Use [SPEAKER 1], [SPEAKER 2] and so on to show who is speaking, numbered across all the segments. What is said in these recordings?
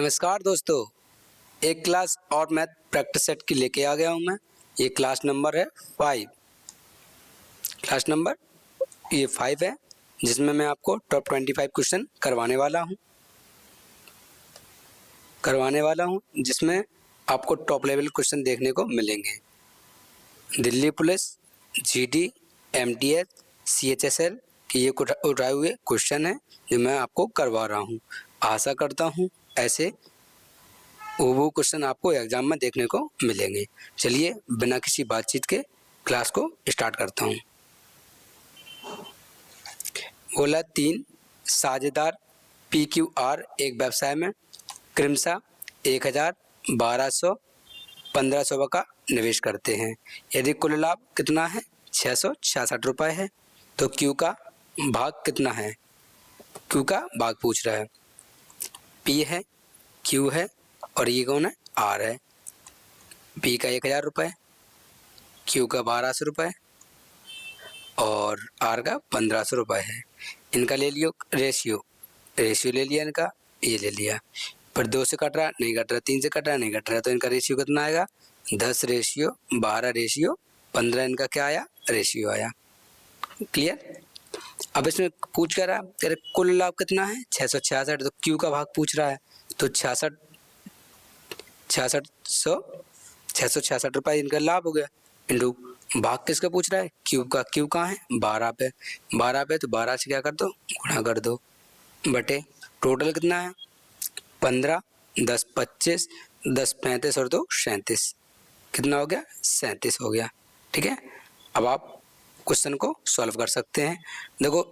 [SPEAKER 1] नमस्कार दोस्तों, एक क्लास और मैथ प्रैक्टिस सेट की लेके आ गया हूँ मैं। ये क्लास नंबर है 5। क्लास नंबर ये 5 है, जिसमें मैं आपको टॉप 25 क्वेश्चन करवाने वाला हूँ जिसमें आपको टॉप लेवल क्वेश्चन देखने को मिलेंगे। Delhi police, GD, MTS, CHSL के ये उठाए हुए क्वेश्चन है जो मैं आपको करवा रहा हूँ। आशा करता हूँ ऐसे वो क्वेश्चन आपको एग्जाम में देखने को मिलेंगे। चलिए बिना किसी बातचीत के क्लास को स्टार्ट करता हूँ। बोला 3 साझेदार PQR एक व्यवसाय में क्रमशः 1000, 1200, 1500 का निवेश करते हैं। यदि कुल लाभ कितना है 666 रुपये है, तो Q का भाग कितना है? Q का भाग पूछ रहा है। P है, Q है और ये कौन है? R है। P का 1000 रुपये, Q का 1200 रुपये और R का 1500 रुपये है। इनका ले लियो रेशियो ले लिया इनका, ये ले लिया। पर 2 से कट रहा नहीं कट रहा, 3 से कट रहा नहीं कट रहा, तो इनका रेशियो कितना आएगा? 10:12:15 इनका क्या आया? रेशियो आया। क्लियर? अब इसमें पूछ कर रहा तेरे कुल लाभ कितना है 666, तो Q का भाग पूछ रहा है, तो 666 रुपये इनका लाभ हो गया। इंटू भाग किसका पूछ रहा है? Q का। Q कहाँ है? 12 पे। 12 पे तो 12 से क्या कर दो? गुणा कर दो, बटे टोटल कितना है? 15, 10 25, 10 35 और 2 37। कितना हो गया? 37 हो गया। ठीक है, अब आप क्वेश्चन को सॉल्व कर सकते हैं। देखो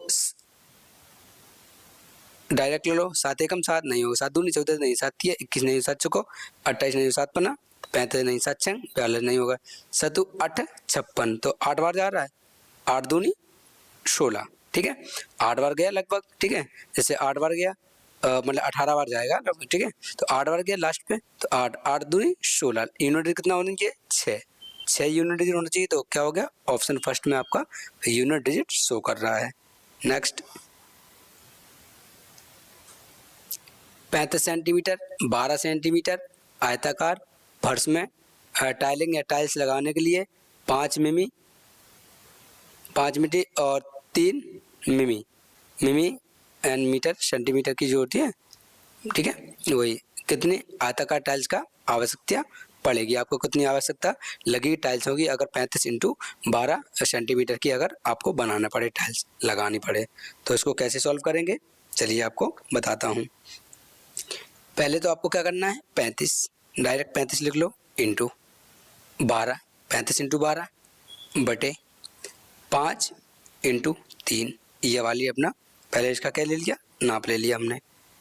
[SPEAKER 1] डायरेक्ट ले लो, 7 एकम 7 नहीं होगा, 7 दूनी 14 नहीं, 7 3 21 नहीं, 7 चौको 28 नहीं, 7 पन्ना 35 नहीं, 7 6 42 नहीं होगा, 7 8 56, तो 8 बार जा रहा है, 8 दूनी 16। ठीक है, 8 बार गया लगभग। ठीक है, जैसे 8 बार गया मतलब 18 बार जाएगा लगभग। ठीक है, तो 8 बार गया लास्ट पे, तो 8 दूनी 16। यूनिट कितना होना चाहिए? 6 यूनिट डिजिट होना चाहिए, तो क्या हो गया? ऑप्शन फर्स्ट में आपका यूनिट डिजिट शो कर रहा है। नेक्स्ट 35 सेंटीमीटर 12 सेंटीमीटर आयताकार फर्श में टाइलिंग या टाइल्स लगाने के लिए 5 मिमी और 3 मिमी एंड मीटर सेंटीमीटर की जो होती है, ठीक है, वही कितनी आयताकार टाइल्स का आवश्यकता पड़ेगी? आपको कितनी आवश्यकता लगेगी टाइल्स होगी अगर 35 × 12 सेंटीमीटर की अगर आपको बनाना पड़े, टाइल्स लगानी पड़े, तो इसको कैसे सॉल्व करेंगे? चलिए आपको बताता हूँ। पहले तो आपको क्या करना है? 35 डायरेक्ट 35 लिख लो, इंटू 12, 35 × 12 बटे 5 × 3, ये वाली अपना पहले इसका क्या ले लिया? नाप ले लिया हमने।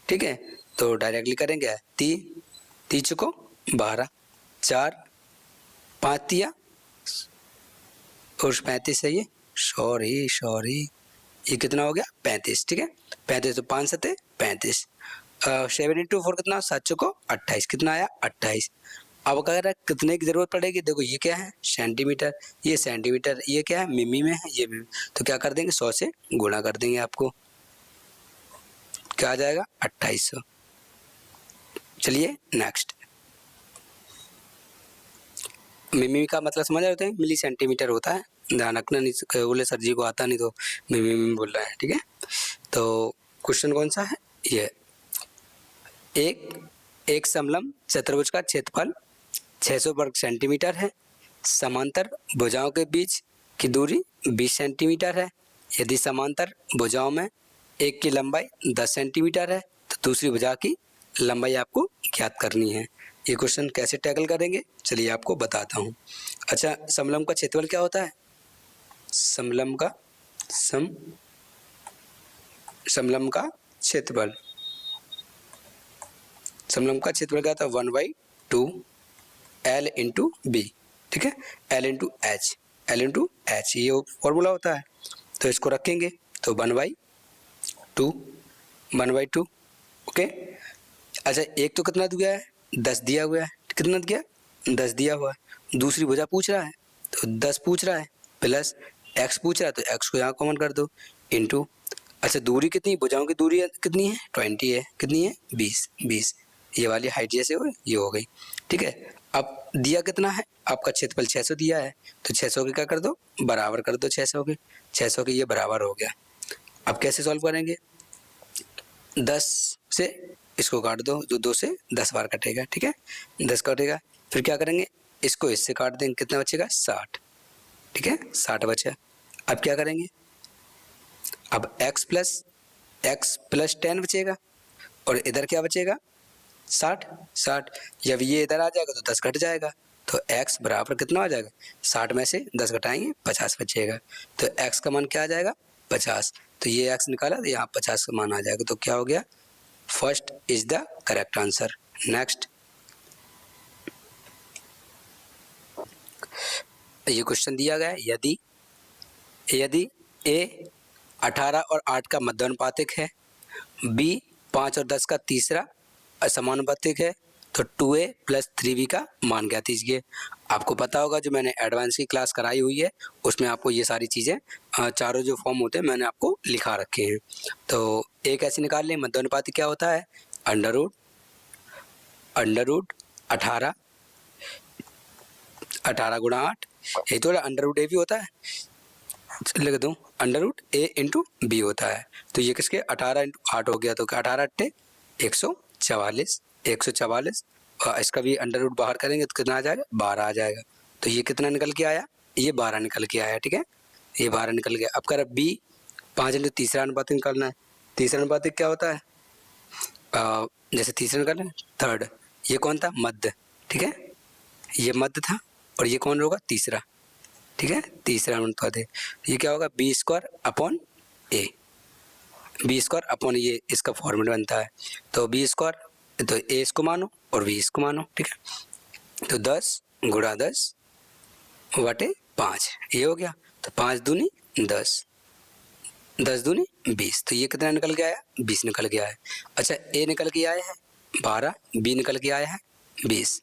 [SPEAKER 1] ठीक है, तो डायरेक्टली करेंगे 3 चुको 12, 4 5 दिया और 35 है ये, सॉरी ये कितना हो गया? 35। ठीक है, 35 तो 5 7 35, 7 × 4 कितना? 7 चुको 28, कितना आया? 28। अब अगर कितने की जरूरत पड़ेगी? देखो ये क्या है? सेंटीमीटर, ये सेंटीमीटर, ये क्या है? मिमी में है, ये मिमी, तो क्या कर देंगे? 100 से गुणा कर देंगे। आपको क्या आ जाएगा? 2800। चलिए नेक्स्ट, मिमी का मतलब समझ रहे होते हैं? मिली सेंटीमीटर होता है, ध्यान रखना, नहीं बोले सर जी को आता नहीं तो मिमी बोल रहा है। ठीक है, तो क्वेश्चन कौन सा है? ये एक समलंब चतुर्भुज का क्षेत्रफल 600 वर्ग सेंटीमीटर है। समांतर भुजाओं के बीच की दूरी 20 सेंटीमीटर है। यदि समांतर भुजाओं में एक की लंबाई 10 सेंटीमीटर है, तो दूसरी भुजा की लंबाई आपको ज्ञात करनी है। ये क्वेश्चन कैसे टैकल करेंगे? चलिए आपको बताता हूँ। अच्छा, समलंब का क्षेत्रफल क्या होता है? समलंब का क्षेत्रफल क्या था? 1/2 L × B। ठीक है, L × H ये फॉर्मूला होता है, तो इसको रखेंगे तो 1/2 ओके। अच्छा, एक तो कितना दिया है? 10 दिया हुआ है। कितना दिया? 10 दिया हुआ है। दूसरी भुजा पूछ रहा है तो 10 पूछ रहा है, प्लस x पूछ रहा है तो x को यहाँ कॉमन कर दो, इंटू अच्छा दूरी कितनी? भुजाओं की दूरी कितनी है? 20 है। कितनी है? 20। ये वाली हाइट जैसे हो ये हो गई, ठीक है। अब दिया कितना है, आपका क्षेत्रफल 600 दिया है, तो 600 के क्या कर दो, बराबर कर दो 600 के, 600 के ये बराबर हो गया। अब कैसे सॉल्व करेंगे, 10 से इसको काट दो, जो 2 से 10 बार कटेगा, ठीक है, 10 कटेगा। फिर क्या करेंगे, इसको इससे काट देंगे, कितना बचेगा 60, ठीक है, 60 बचा। अब क्या करेंगे, अब x प्लस 10 बचेगा, और इधर क्या बचेगा 60। जब ये इधर आ जाएगा तो 10 घट जाएगा, तो x बराबर कितना आ जाएगा, 60 में से 10 घटाएंगे 50 बचेगा, तो x का मान क्या आ जाएगा 50। तो ये x निकाला तो यहाँ 50 का मान आ जाएगा, तो क्या हो गया, first is the correct answer. Next, ये क्वेश्चन दिया गया है, यदि a 18 और 8 का मध्यानुपातिक है, b 5 और 10 का तीसरा असमानुपातिक है, तो 2a प्लस 3b का मान ज्ञात कीजिए। आपको पता होगा, जो मैंने एडवांस की क्लास कराई हुई है उसमें आपको ये सारी चीज़ें चारों जो फॉर्म होते हैं मैंने आपको लिखा रखे हैं। तो एक ऐसे निकाल लें, मध्यानुपातिक क्या होता है, अंडर रूट 18 गुणा 8, ये थोड़ा अंडर रूट ए भी होता है, लिख दूँ अंडर रूट ए इंटू बी होता है। तो ये किसके 18 इंटू 8 हो गया, तो 18 अट्ठे 144, और इसका भी अंडर रूट बाहर करेंगे तो कितना आ जाएगा 12 आ जाएगा। तो ये कितना निकल के आया, ये 12 निकल के आया, ठीक है, ये 12 निकल गया। अब कर बी 5 इंटू तीसरा अनुपातिक निकालना है। तीसरा अनुपातिक क्या होता है, जैसे तीसरा निकालना है थर्ड, ये कौन था मध्य, ठीक है, ये मध्य था, और ये कौन होगा तीसरा, ठीक है, तीसरा अनुपातिक। ये क्या होगा बी स्क्वायर अपॉन ए, बी स्क्वायर अपॉन ये इसका फॉर्मूला बनता है। तो बी स्क्वायर तो ए इसको मानो और बी इसको मानो, ठीक है, तो 10 गुणा 10 बटे 5 ये हो गया। तो 5 दूनी 10, 10 दूनी 20, तो ये कितना निकल के आया 20 निकल के आया। अच्छा, ए निकल के आया है 12, बी निकल के आया है 20।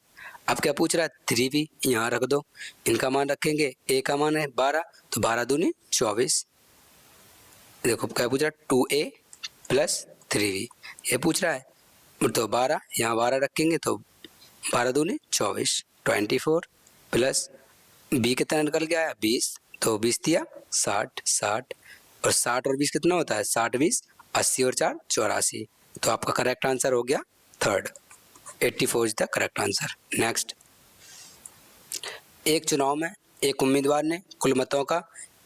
[SPEAKER 1] अब क्या पूछ रहा है 3b, यहाँ रख दो, इनका मान रखेंगे, ए का मान है 12, तो 12 दूनी 24। देखो क्या पूछ रहा है 2a प्लस 3b, ये पूछ रहा है, तो 12 यहाँ 12 रखेंगे तो 12 दूनी 24, 24 प्लस b कितना निकल के आया 20, तो 20 दिया 60, और 60 और 20 कितना होता है 60 20 80 और 4 84। तो आपका करेक्ट आंसर हो गया third, 84 is the correct answer. Next, एक चुनाव में एक उम्मीदवार ने कुल मतों का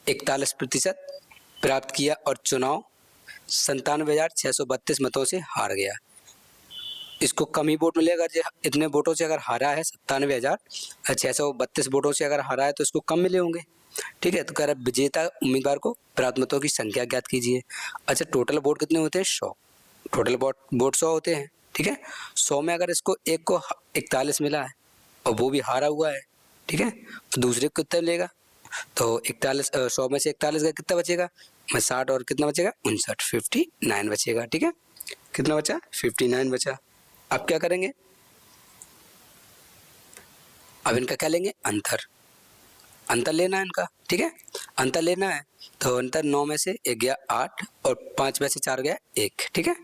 [SPEAKER 1] 41% प्राप्त किया और चुनाव 97,632 मतों से हार गया। इसको कम ही वोट मिलेगा, इतने वोटों से अगर हारा है 97,632 वोटों से अगर हारा है तो इसको कम मिले होंगे, ठीक है। तो कह रहा है विजेता उम्मीदवार को प्राप्त मतों की संख्या ज्ञात कीजिए। अच्छा, टोटल वोट कितने होते हैं 100, टोटल वोट 100 होते हैं, ठीक है। 100 में अगर इसको एक को 41 मिला है और वो भी हारा हुआ है, ठीक है, तो दूसरे को कितना मिलेगा, तो 41 100 में से 41 का कितना बचेगा 60, और कितना बचेगा 59, 59 बचेगा, ठीक है, कितना बचा 59 बचा। अब क्या करेंगे, अब इनका क्या लेंगे अंतर लेना है इनका, ठीक है, अंतर लेना है। तो अंतर 9 में से 1 गया 8 और 5 में से 4 गया 1, ठीक है,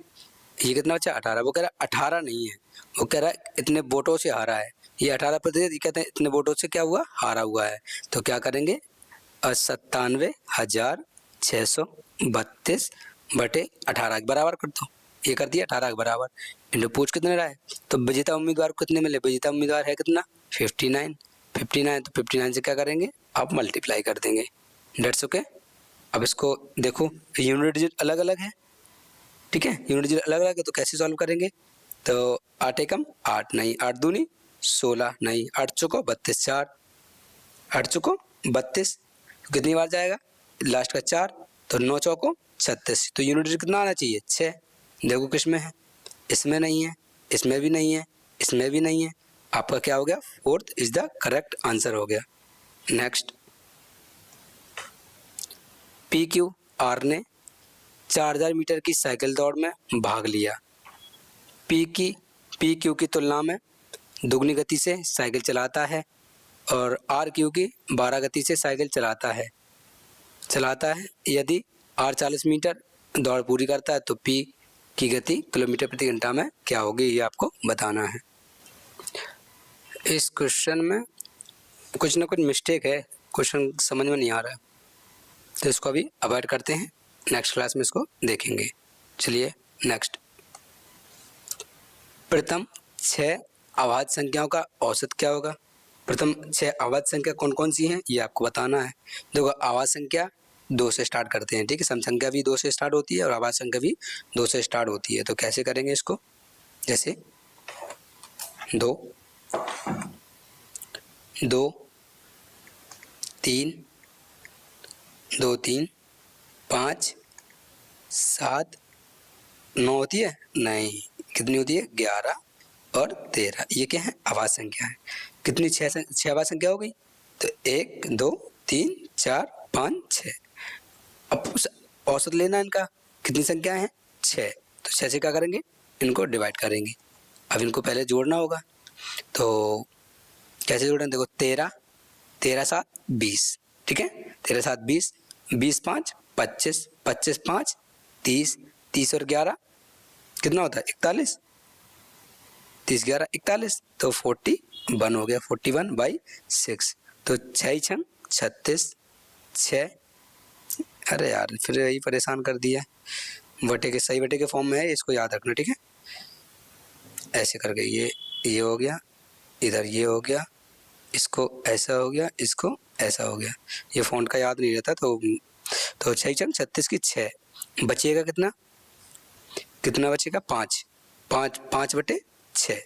[SPEAKER 1] ये कितना बचा 18। वो कह रहा है 18 नहीं है, वो कह रहा है इतने वोटों से हारा है, ये 18%, ये कहते हैं इतने वोटों से क्या हुआ हारा हुआ है। तो क्या करेंगे 97,632 बटे 18 के बराबर कर दो, ये कर दिया 18 के बराबर, इंटू पूछ कितने रहा है, तो विजेता उम्मीदवार को कितने मिले, विजेता उम्मीदवार है कितना 59, तो 59 से क्या करेंगे आप मल्टीप्लाई कर देंगे, डेट्स ओके। अब इसको देखो यूनिट डिजिट अलग अलग है, ठीक है, यूनिट डिजिट अलग अलग है, तो कैसे सॉल्व करेंगे, तो 8 एकम 8 नहीं, 8 दूनी 16 नहीं, 8 चौको 32 4, 8 चौको 32, कितनी बार जाएगा लास्ट का 4, तो 9 चौको 36, तो यूनिट डिजिट कितना आना चाहिए 6। देखो किस में है, इसमें नहीं है, इसमें भी नहीं है, इसमें भी नहीं है, आपका क्या हो गया fourth is the correct answer हो गया। नेक्स्ट, PQR ने 4000 मीटर की साइकिल दौड़ में भाग लिया। PQ की तुलना में दुगनी गति से साइकिल चलाता है और RQ की 12 गति से साइकिल चलाता है। यदि R 40 मीटर दौड़ पूरी करता है तो P की गति किलोमीटर प्रति घंटा में क्या होगी, ये आपको बताना है। इस क्वेश्चन में कुछ ना कुछ मिस्टेक है, क्वेश्चन समझ में नहीं आ रहा है, तो इसको अभी अवॉइड करते हैं, नेक्स्ट क्लास में इसको देखेंगे। चलिए नेक्स्ट। प्रथम 6 अवाच्य संख्याओं का औसत क्या होगा। प्रथम 6 अवाच्य संख्या कौन कौन सी हैं, ये आपको बताना है। देखो, अवाच्य संख्या 2 से स्टार्ट करते हैं, ठीक है। सम संख्या भी 2 से स्टार्ट होती है और अवाच्य संख्या भी 2 से स्टार्ट होती है। तो कैसे करेंगे इसको, जैसे 2 2 3 2 3 5 7 9 होती है, नहीं, कितनी होती है, 11 और 13। ये क्या है, अवाच्य संख्या है। कितनी 6 अवाच्य संख्या हो गई, तो 1 2 3 4 5 6। अब औसत लेना इनका, कितनी संख्या है, 6। तो 6 से क्या करेंगे, इनको डिवाइड करेंगे। अब इनको पहले जोड़ना होगा, तो कैसे जोड़ें, देखो 13 13 7 20, ठीक है। 13 7 20, 20 5 25, 25 5 30, 30 और 11 कितना होता है, 41, 30 11 41, तो 41 हो गया, 41/6। तो 6 छंग 36, 6। अरे यार, फिर यही परेशान कर दिया। बटे के सही बटे के फॉर्म में है, इसको याद रखना, ठीक है। ऐसे करके ये हो गया, इधर ये हो गया, इसको ऐसा हो गया, इसको ऐसा हो गया। ये फॉन्ट का याद नहीं रहता, तो 6 छंग 36 की 6, बचेगा कितना, कितना बचेगा, 5 5 5/6।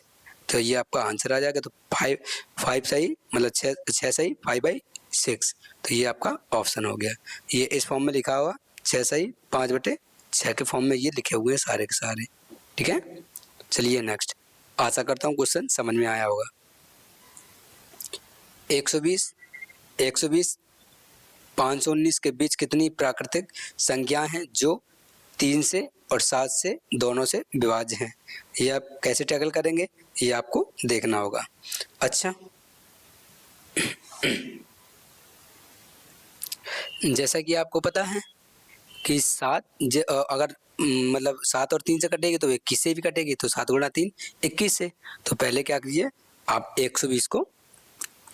[SPEAKER 1] तो ये आपका आंसर आ जाएगा। तो 5 सही, मतलब 6 सही, 5/6। तो ये आपका ऑप्शन हो गया। ये इस फॉर्म में लिखा हुआ 6 सही 5/6 के फॉर्म में ये लिखे हुए हैं सारे के सारे, ठीक है। चलिए नेक्स्ट। आशा करता हूँ क्वेश्चन समझ में आया होगा। 120 519 के बीच कितनी प्राकृतिक संख्या हैं जो 3 से और 7 से दोनों से विभाज्य हैं। ये आप कैसे टैकल करेंगे, ये आपको देखना होगा। अच्छा, जैसा कि आपको पता है कि 7 अगर मतलब 7 और 3 से कटेगी तो 21 से भी कटेगी, तो 7 गुणा 3 21 से। तो पहले क्या कीजिए, आप 120 को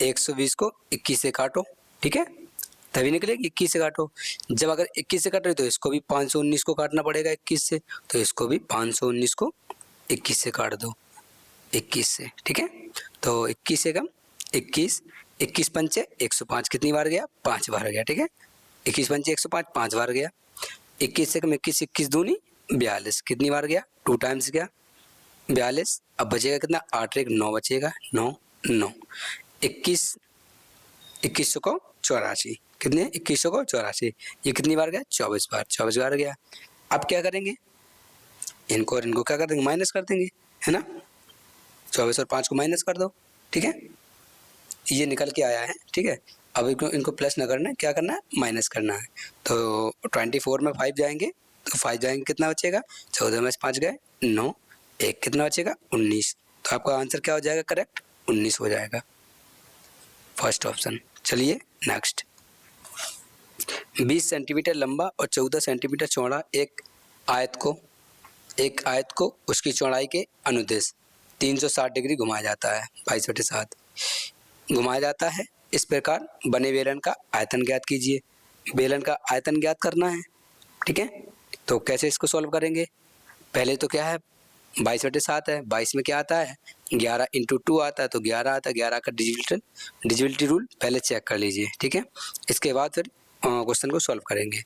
[SPEAKER 1] 21 से काटो, ठीक है, तभी निकलेगी। 21 से काटो। जब अगर 21 से काट रहे तो इसको भी 519 को काटना पड़ेगा 21 से, तो इसको भी 519 को 21 से काट दो, 21 से, ठीक है। तो 21 से कम 21, 21 पंचे 105, कितनी बार गया, 5 बार गया, ठीक है। 21 पंचे 105, 5 बार गया। 21 से कम 21, 21 दूनी 42, कितनी बार गया, 2 टाइम्स गया, 42। अब बचेगा कितना, 8 1 9 बचेगा, 9 9। 21 2100 को 84, कितने, 2100 को 84, ये कितनी बार गया, 24 बार, 24 बार गया। अब क्या करेंगे, इनको और इनको क्या कर देंगे, माइनस कर देंगे, है ना। 24 और 5 को माइनस कर दो, ठीक है, ये निकल के आया है, ठीक है। अब इनको प्लस ना करना है, क्या करना है, माइनस करना है। तो 24 में 5 जाएंगे, तो 5 जाएंगे, कितना बचेगा, 14 में 5 गए 9, 1 कितना बचेगा, 19। तो आपका आंसर क्या हो जाएगा, करेक्ट 19 हो जाएगा, फर्स्ट ऑप्शन। चलिए नेक्स्ट। 20 सेंटीमीटर लंबा और 14 सेंटीमीटर चौड़ा एक आयत को उसकी चौड़ाई के अनुदेश 360 डिग्री घुमाया जाता है, 22/7 घुमाया जाता है। इस प्रकार बने बेलन का आयतन ज्ञात कीजिए। बेलन का आयतन ज्ञात करना है, ठीक है। तो कैसे इसको सॉल्व करेंगे, पहले तो क्या है, 22/7 है, 22 में क्या आता है, 11 × 2 आता है, तो 11 आता है। 11 का डिजिबिलिटी रूल पहले चेक कर लीजिए, ठीक है। इसके बाद फिर क्वेश्चन को सॉल्व करेंगे।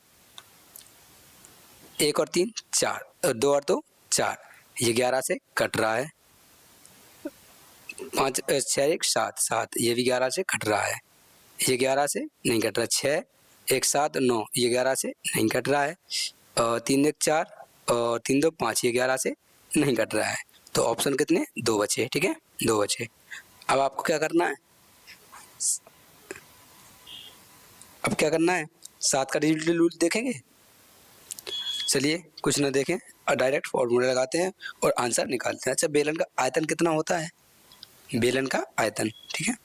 [SPEAKER 1] 1 और 3 4, 2 और 2 4, ये 11 से कट रहा है। 5 6 1 7 7, ये भी 11 से कट रहा है। ये 11 से नहीं कट रहा, 6 1 7 9, ये 11 से नहीं कट रहा है। 3 1 4 और 3 2 5, ये 11 से नहीं कट रहा है। तो ऑप्शन कितने, 2 बचे, ठीक है, 2 बचे। अब आपको क्या करना है, अब क्या करना है, 7 का डिजिटल रूल देखेंगे। चलिए कुछ ना देखें और डायरेक्ट फॉर्मूला लगाते हैं और आंसर निकालते हैं। अच्छा, बेलन का आयतन कितना होता है, बेलन का आयतन, ठीक है,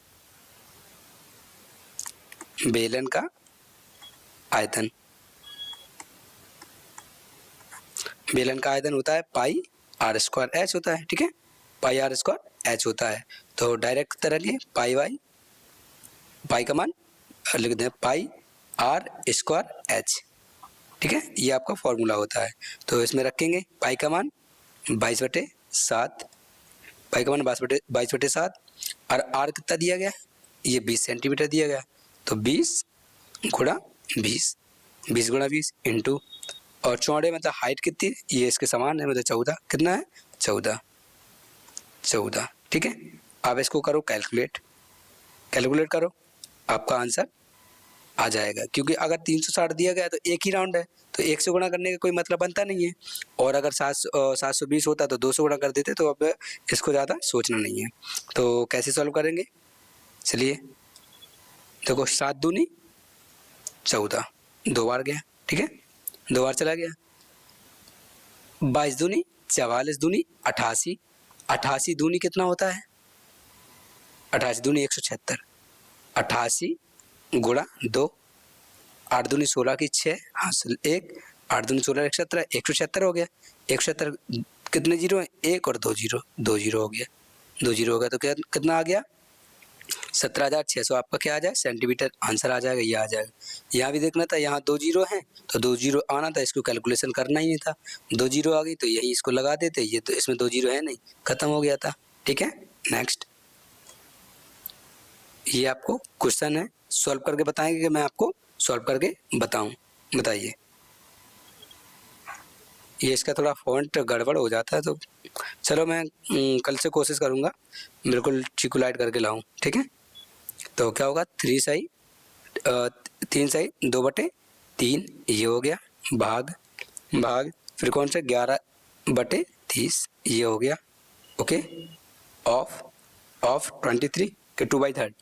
[SPEAKER 1] बेलन का आयतन, बेलन का आयतन होता है पाई आर स्क्वायर एच होता है, ठीक है, पाई आर स्क्वायर एच होता है। तो डायरेक्ट तरह लिए पाई बाई पाई का मान लिख दें पाई आर स्क्वायर एच, ठीक है, ये आपका फॉर्मूला होता है। तो इसमें रखेंगे पाई का मान 22/7, पाई का मान 22/7 और आर कितना दिया गया, ये 20 सेंटीमीटर दिया गया, तो 20 गुणा 20, 20 गुणा 20 इंटू, और चौड़े मतलब हाइट कितनी, ये इसके समान है, मतलब 14, कितना है 14, ठीक है। अब इसको करो कैलकुलेट करो, आपका आंसर आ जाएगा, क्योंकि अगर 360 दिया गया तो एक ही राउंड है, तो 1 से गुणा करने का कोई मतलब बनता नहीं है, और अगर 720 होता तो 2 से गुणा कर देते, तो अब इसको ज़्यादा सोचना नहीं है। तो कैसे सॉल्व करेंगे, चलिए देखो, 7 दूनी 14, 2 बार गया, ठीक है, 2 बार चला गया, 22 दूनी 44 दूनी 88, 88 दूनी कितना होता है, 88 दूनी 176, 88 गुणा 2, 8 दूनी 16 की 6 हासिल 1, 8 दूनी 16 117, 176 हो गया, 176 कितने जीरो है, 1 और 2 जीरो, 2 जीरो हो गया, 2 जीरो हो गया, तो कितना आ गया 17,600 आपका क्या आ जाए सेंटीमीटर, आंसर आ जाएगा, ये आ जाएगा। यहाँ भी देखना था, यहाँ 2 जीरो हैं तो 2 जीरो आना था, इसको कैलकुलेशन करना ही नहीं था, 2 जीरो आ गई तो यही इसको लगा देते, ये तो इसमें 2 जीरो है नहीं, खत्म हो गया था, ठीक है। नेक्स्ट, ये आपको क्वेश्चन है, सॉल्व करके बताएंगे कि मैं आपको सॉल्व करके बताऊं, बताइए। ये इसका थोड़ा फॉन्ट गड़बड़ हो जाता है, तो चलो मैं कल से कोशिश करूंगा बिल्कुल चीकू लाइट करके लाऊं, ठीक है। तो क्या होगा 3 सही 2/3, ये हो गया, भाग फिर कौन सा 11/30, ये हो गया, ओके, ऑफ 23 के 2/3,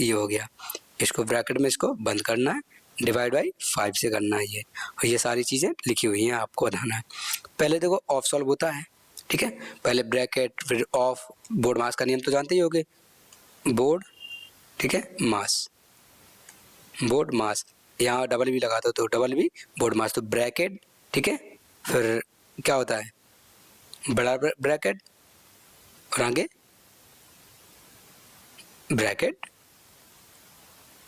[SPEAKER 1] ये हो गया। इसको ब्रैकेट में इसको बंद करना है, डिवाइड बाई 5 से करना है ये, और ये सारी चीज़ें लिखी हुई हैं, आपको बताना है। पहले देखो ऑफ सॉल्व होता है, ठीक है, पहले ब्रैकेट फिर ऑफ, बोर्ड मास का नियम तो जानते ही होगे, बोर्ड, ठीक है, बोर्ड मास, यहाँ डबल भी लगा दो तो डबल भी बोर्ड मास, तो ब्रैकेट, ठीक है, फिर क्या होता है बड़ा ब्रैकेट और आगे bracket,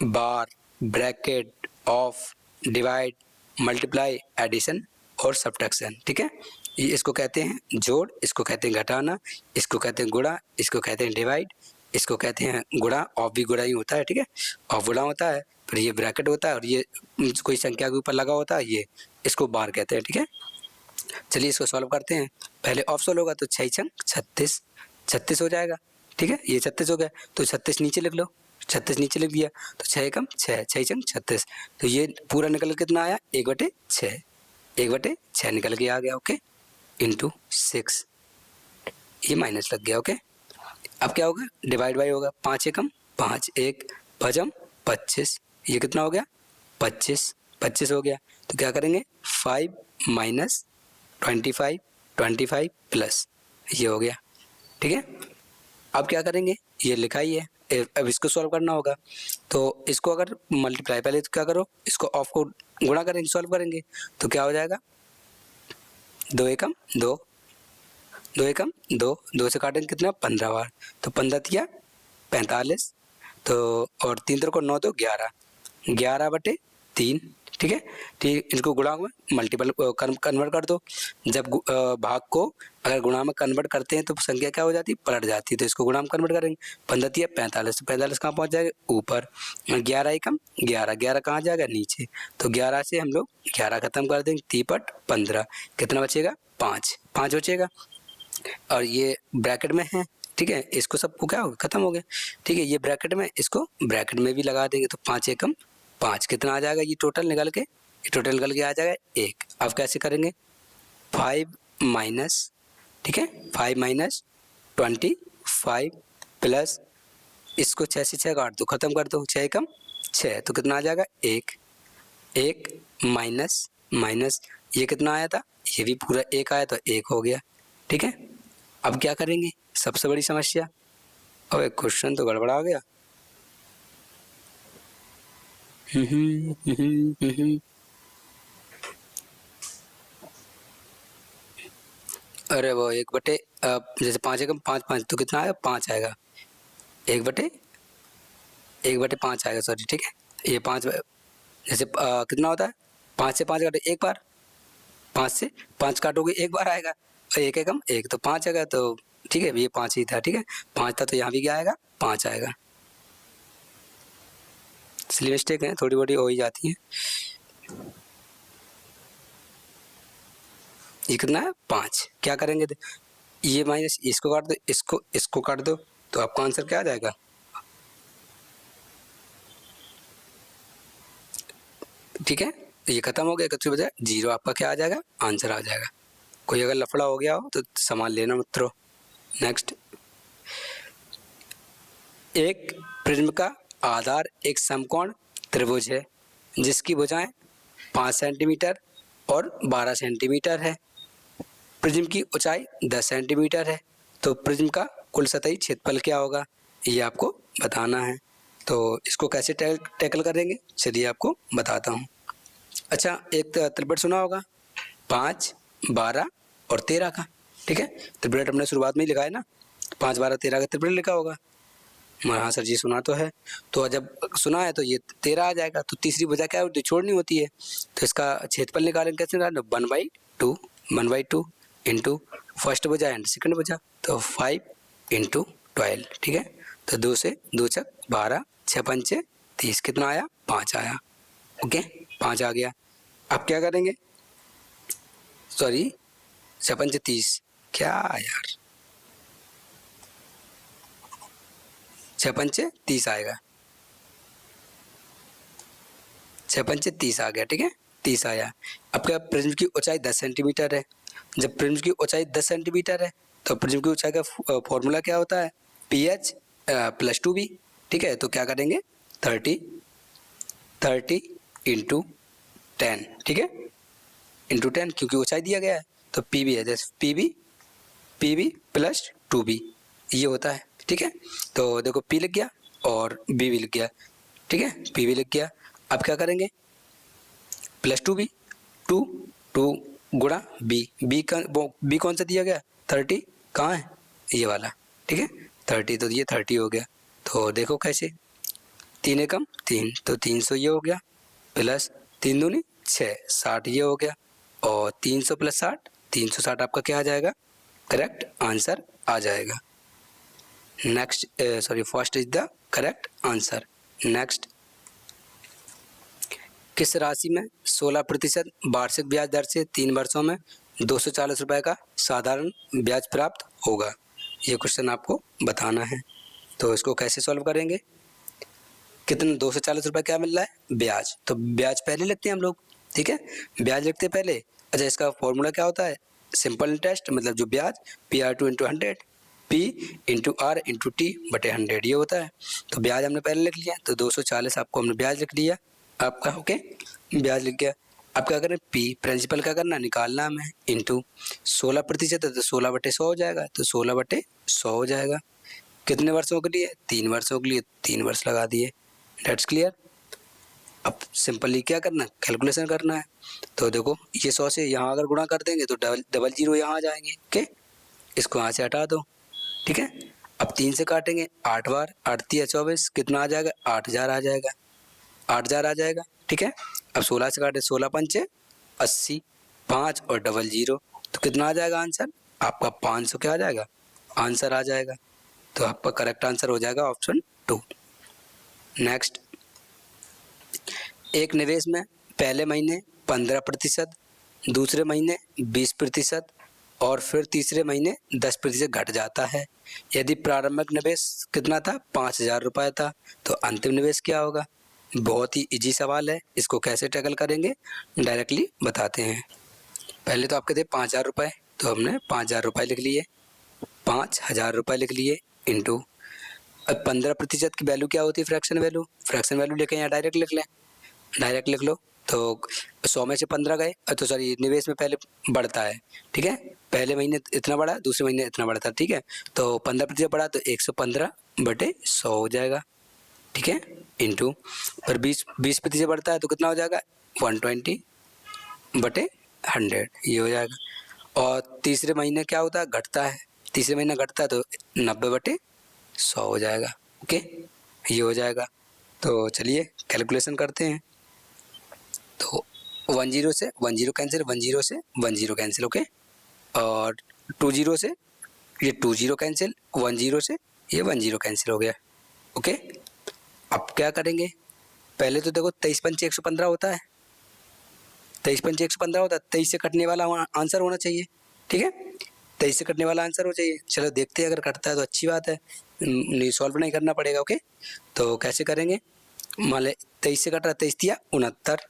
[SPEAKER 1] bar, bracket, of, divide, multiply, addition और सब्ट्रैक्शन, ठीक है। ये इसको कहते हैं जोड़, इसको कहते हैं घटाना, इसको कहते हैं गुणा, इसको कहते हैं डिवाइड, इसको कहते हैं गुणा, ऑफ भी गुणा ही होता है, ठीक है, ऑफ गुणा होता है, फिर ये ब्रैकेट होता है, और ये कोई संख्या के ऊपर लगा होता है, ये इसको बार कहते हैं, ठीक है। चलिए इसको सॉल्व करते हैं, पहले ऑफ सॉल्व होगा तो 6 छंग 36 हो जाएगा, ठीक है, ये 36 हो गया, तो 36 नीचे लिख लो, 36 नीचे लिख दिया, तो 6 एकम 6, 6 छंग 36, तो ये पूरा निकल कितना आया 1/6, 1/6 निकल के आ गया, ओके, इंटू 6, ये माइनस लग गया, ओके। अब क्या होगा डिवाइड बाई होगा, 5 एकम 5, 1 भजम 25, ये कितना हो गया 25 हो गया, तो क्या करेंगे 5 माइनस 25 प्लस, ये हो गया, ठीक है। अब क्या करेंगे, ये लिखा ही है, अब इसको सॉल्व करना होगा, तो इसको अगर मल्टीप्लाई, पहले तो क्या करो, इसको ऑफ को गुणा करेंगे, सॉल्व करेंगे, तो क्या हो जाएगा 2 एकम 2, 2 एकम 2, 2 से काटेंगे कितना 15 बार, तो 15 तिया 45, तो और 3 3 को 9 तो 11/3, ठीक है, ठीक, इसको गुणा में मल्टीपल कन्वर्ट कर दो, जब भाग को अगर गुणा में कन्वर्ट करते हैं तो संख्या क्या हो जाती है पलट जाती है, तो इसको गुणा में कन्वर्ट करेंगे, 15 तिया 45, तो 45 कहाँ पहुँच जाएगा ऊपर, 11 एकम 11, 11 कहाँ जाएगा नीचे, तो 11 से हम लोग 11 खत्म कर देंगे, 3/15, कितना बचेगा 5 बचेगा, और ये ब्रैकेट में है, ठीक है, इसको सबको क्या होगा खत्म हो गया, ठीक है, ये ब्रैकेट में, इसको ब्रैकेट में भी लगा देंगे, तो 5 एकम 5, कितना आ जाएगा, ये टोटल निकल के आ जाएगा 1। अब कैसे करेंगे 5 माइनस, ठीक है, 5 माइनस 25 प्लस, इसको 6 से 6 काट दो, खत्म कर दो, 6 एकम 6, तो कितना आ जाएगा 1 माइनस माइनस, ये कितना आया था, ये भी पूरा 1 आया तो 1 हो गया, ठीक है। अब क्या करेंगे, सबसे बड़ी समस्या, अब एक क्वेश्चन तो गड़बड़ा गया, अरे वो 1 बटे जैसे 5 एकम 5 5 तो कितना आएगा 5 आएगा, 1 बटे 5 आएगा, सॉरी, ठीक है। ये 5 जैसे कितना होता है, 5 से 5 काटे एक बार, 5 से 5 काटोगे एक बार आएगा, और 1 एकम 1 तो 5 आएगा, तो ठीक है, ये 5 ही था, ठीक है, 5 था तो यहाँ भी क्या आएगा 5 आएगा। इसलिए मिस्टेक है थोड़ी बड़ी हो ही जाती है। ये कितना है 5, क्या करेंगे, ये माइनस इसको काट दो, इसको काट दो, तो आपका आंसर क्या आ जाएगा, ठीक है। ये खत्म हो गया, कुछ बजाय 0, आपका क्या आ जाएगा, आंसर आ जाएगा। कोई अगर लफड़ा हो गया हो तो सामान लेना मत रहो। नेक्स्ट, एक प्रिज्म का आधार एक समकोण त्रिभुज है जिसकी भुजाएं 5 सेंटीमीटर और 12 सेंटीमीटर है। प्रिज्म की ऊंचाई 10 सेंटीमीटर है, तो प्रिज्म का कुल सतही क्षेत्रफल क्या होगा, ये आपको बताना है। तो इसको कैसे टैकल करेंगे, चलिए आपको बताता हूँ। अच्छा, एक त्रिभुज सुना होगा 5, 12 और 13 का, ठीक है। त्रिभुज हमने शुरुआत में ही लिखा है ना, 5, 12, 13 का त्रिभुज लिखा होगा। हाँ सर जी, सुना तो है। तो जब सुना है तो ये 13 आ जाएगा, तो तीसरी भुजा क्या होती है, छोड़नी होती है। तो इसका क्षेत्रफल निकालेंगे, कैसे निकालेंगे, 1/2 इंटू फर्स्ट भुजा एंड सेकंड भुजा, तो 5 इंटू 12, ठीक है। तो 2 से 2 छक 12, 6 पंचे 30, कितना आया 5 आया, ओके 5 आ गया। अब क्या करेंगे, सॉरी 6 पंचे 30, क्या यार 6 पंचे 30 आएगा, 6 पंचे 30 आ गया, ठीक है 30 आया। अब क्या, प्रिज्म की ऊंचाई 10 सेंटीमीटर है। जब प्रिज्म की ऊंचाई 10 सेंटीमीटर है तो प्रिज्म की ऊंचाई का फॉर्मूला क्या होता है, PH + 2B, ठीक है। तो क्या करेंगे 30 इंटू 10, ठीक है, इंटू 10, क्योंकि ऊंचाई दिया गया है तो PB है, जैसे PB + 2B ये होता है, ठीक है। तो देखो P लिख गया और B भी लिख गया, ठीक है, P भी लिख गया। अब क्या करेंगे + 2B, 2 गुणा B कौन सा दिया गया 30, कहाँ है ये वाला, ठीक है 30, तो ये 30 हो गया। तो देखो कैसे, 3 एकम 3 तो 300 ये हो गया, प्लस 3 दूनी 6, 60 ये हो गया, और 300 + 60, 360 आपका क्या आ जाएगा, करेक्ट आंसर आ जाएगा। Next, sorry, first is the correct answer. Next, किस राशि में 16% वार्षिक ब्याज दर से 3 वर्षों में 240 रुपये का साधारण ब्याज प्राप्त होगा, ये क्वेश्चन आपको बताना है। तो इसको कैसे सॉल्व करेंगे, कितना 240 रुपये क्या मिल रहा है ब्याज, तो ब्याज पहले लिखते हैं हम लोग, ठीक है, ब्याज लिखते हैं पहले। अच्छा, इसका फॉर्मूला क्या होता है, सिंपल इंटरेस्ट, मतलब जो ब्याज PR2 × 100, P × R × T बटे 100 ये होता है। तो ब्याज हमने पहले लिख लिया, तो 240 आपको हमने ब्याज लिख दिया आपका, ओके ब्याज लिख गया। अब क्या करें, P प्रिंसिपल क्या करना, निकालना हमें, इंटू 16% है तो 16/100 हो जाएगा, तो 16/100 हो जाएगा। कितने वर्षों के लिए, 3 वर्षों के लिए, 3 वर्ष लगा दिए, डेट्स क्लियर। अब सिंपली क्या करना है, कैलकुलेशन करना है। तो देखो ये 100 से यहाँ अगर गुणा कर देंगे तो डबल जीरो यहाँ आ जाएंगे, ओके इसको यहाँ से हटा दो, ठीक है। अब 3 से काटेंगे 8 बार, 8 × 24, कितना आ जाएगा 8000 आ जाएगा, 8000 आ जाएगा, ठीक है। अब 16 से काटे 16 पंचे 80, 5 और डबल जीरो, तो कितना आ जाएगा आंसर आपका 500 क्या आ जाएगा आंसर आ जाएगा। तो आपका करेक्ट आंसर हो जाएगा ऑप्शन 2। नेक्स्ट, एक निवेश में पहले महीने 15%, दूसरे महीने 20% और फिर तीसरे महीने 10% घट जाता है। यदि प्रारंभिक निवेश कितना था 5000 रुपये था, तो अंतिम निवेश क्या होगा। बहुत ही इजी सवाल है, इसको कैसे टैकल करेंगे डायरेक्टली बताते हैं। पहले तो आपके थे 5000 रुपये, तो हमने 5000 रुपये लिख लिए, 5000 रुपये लिख लिए, इंटू अब 15% की वैल्यू क्या होती है, फ्रैक्शन वैल्यू लेके यहाँ डायरेक्ट लिख लो। तो 100 में से 15 गए, तो सॉरी निवेश में पहले बढ़ता है, ठीक है, पहले महीने इतना बढ़ा, दूसरे महीने इतना बढ़ा था, ठीक है। तो 15% बढ़ा तो 115/100 हो जाएगा, ठीक है, इंटू पर 20% बढ़ता है तो कितना हो जाएगा 120/100 ये हो जाएगा। और तीसरे महीने क्या होता है, घटता है, तीसरे महीने घटता है तो 90/100 हो जाएगा। ओके, ये हो जाएगा। तो चलिए कैलकुलेशन करते हैं। तो 10 से 10 कैंसिल, 10 से 10 कैंसिल। ओके, और 20 से ये 20 कैंसिल, 10 से ये 10 कैंसिल हो गया। ओके, अब क्या करेंगे, पहले तो देखो 23 पंचे 115 होता है, 23 पंचे 115 होता है, 23 से कटने वाला आंसर होना चाहिए। ठीक है, 23 से कटने वाला आंसर हो चाहिए। चलो देखते हैं, अगर कटता है तो अच्छी बात है, नहीं सॉल्व नहीं करना पड़ेगा। ओके, तो कैसे करेंगे, मान ले 23 से कट रहा, 23 तिया 69,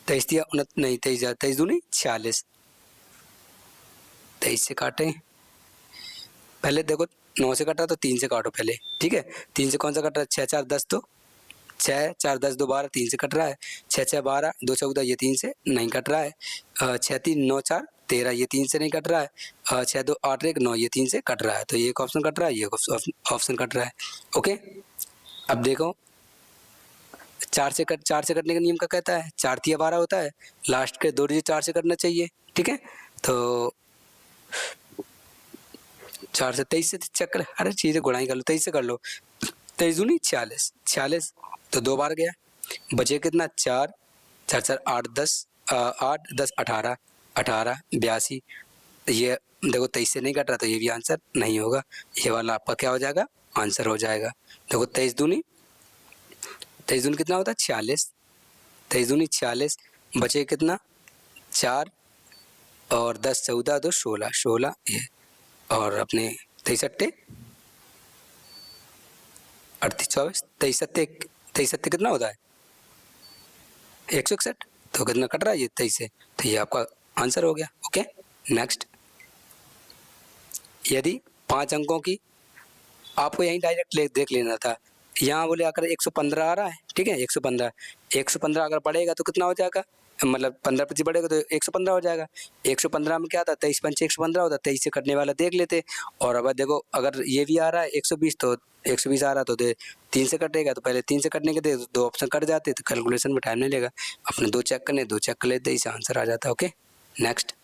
[SPEAKER 1] 23 तिया 69 नहीं, 23 दूनी 46, 23 से काटें, पहले देखो 9 से कट रहा तो 3 से काटो पहले। ठीक है, 3 से कौन सा कट रहा है, 6 4 10, तो 6 4 10 2 12, 3 से कट रहा है, 6 6 12 2 14, ये 3 से नहीं कट रहा है, 6 3 9 4 13, ये 3 से नहीं कट रहा है, 6 2 8 1 9, ये 3 से कट रहा है, तो ये एक ऑप्शन कट रहा है, ये ऑप्शन कट रहा है। ओके, अब देखो 4 से कटने का नियम का कहता है, 4 तिया 12 होता है, लास्ट के 2 डिजिट 4 से कटना चाहिए। ठीक है, तो 4 से 23 से चेक कर, अरे चीज़ें गुणाई कर लो, 23 से कर लो, 23 दूनी 46, 46 तो 2 बार गया, बचे कितना 4 4 4 8 10 8 10 18 18 82, ये देखो 23 से नहीं कट रहा तो ये भी आंसर नहीं होगा, ये वाला आपका क्या हो जाएगा, आंसर हो जाएगा। देखो 23 दूनी कितना होता है 46, 23 दूनी 46, बचे कितना 4 और 10 14 2 16 16, ये और अपने 23 अट्टे 38 24, 23 सत्ते कितना होता है 161, तो कितना कट रहा है ये 23 से, तो ये आपका आंसर हो गया। ओके, नेक्स्ट, यदि 5 अंकों की, आपको यहीं डायरेक्ट देख लेना था, यहाँ बोले आकर 115 आ रहा है। ठीक है, 115 अगर बढ़ेगा तो कितना हो जाएगा, मतलब 15 प्रति बढ़ेगा तो 115 हो जाएगा। 115 में क्या था, 23 पंचे 115 होता, 23 से कटने वाला देख लेते। और अब देखो अगर ये भी आ रहा है 120, तो 120 आ रहा तो 3 से कटेगा, तो पहले 3 से कटने के दे 2 ऑप्शन कट जाते, तो कैलकुलेशन में टाइम नहीं लेगा, अपने 2 चेक करने 2 चेक कर लेते, इसे आंसर आ जाता है। ओके, नेक्स्ट,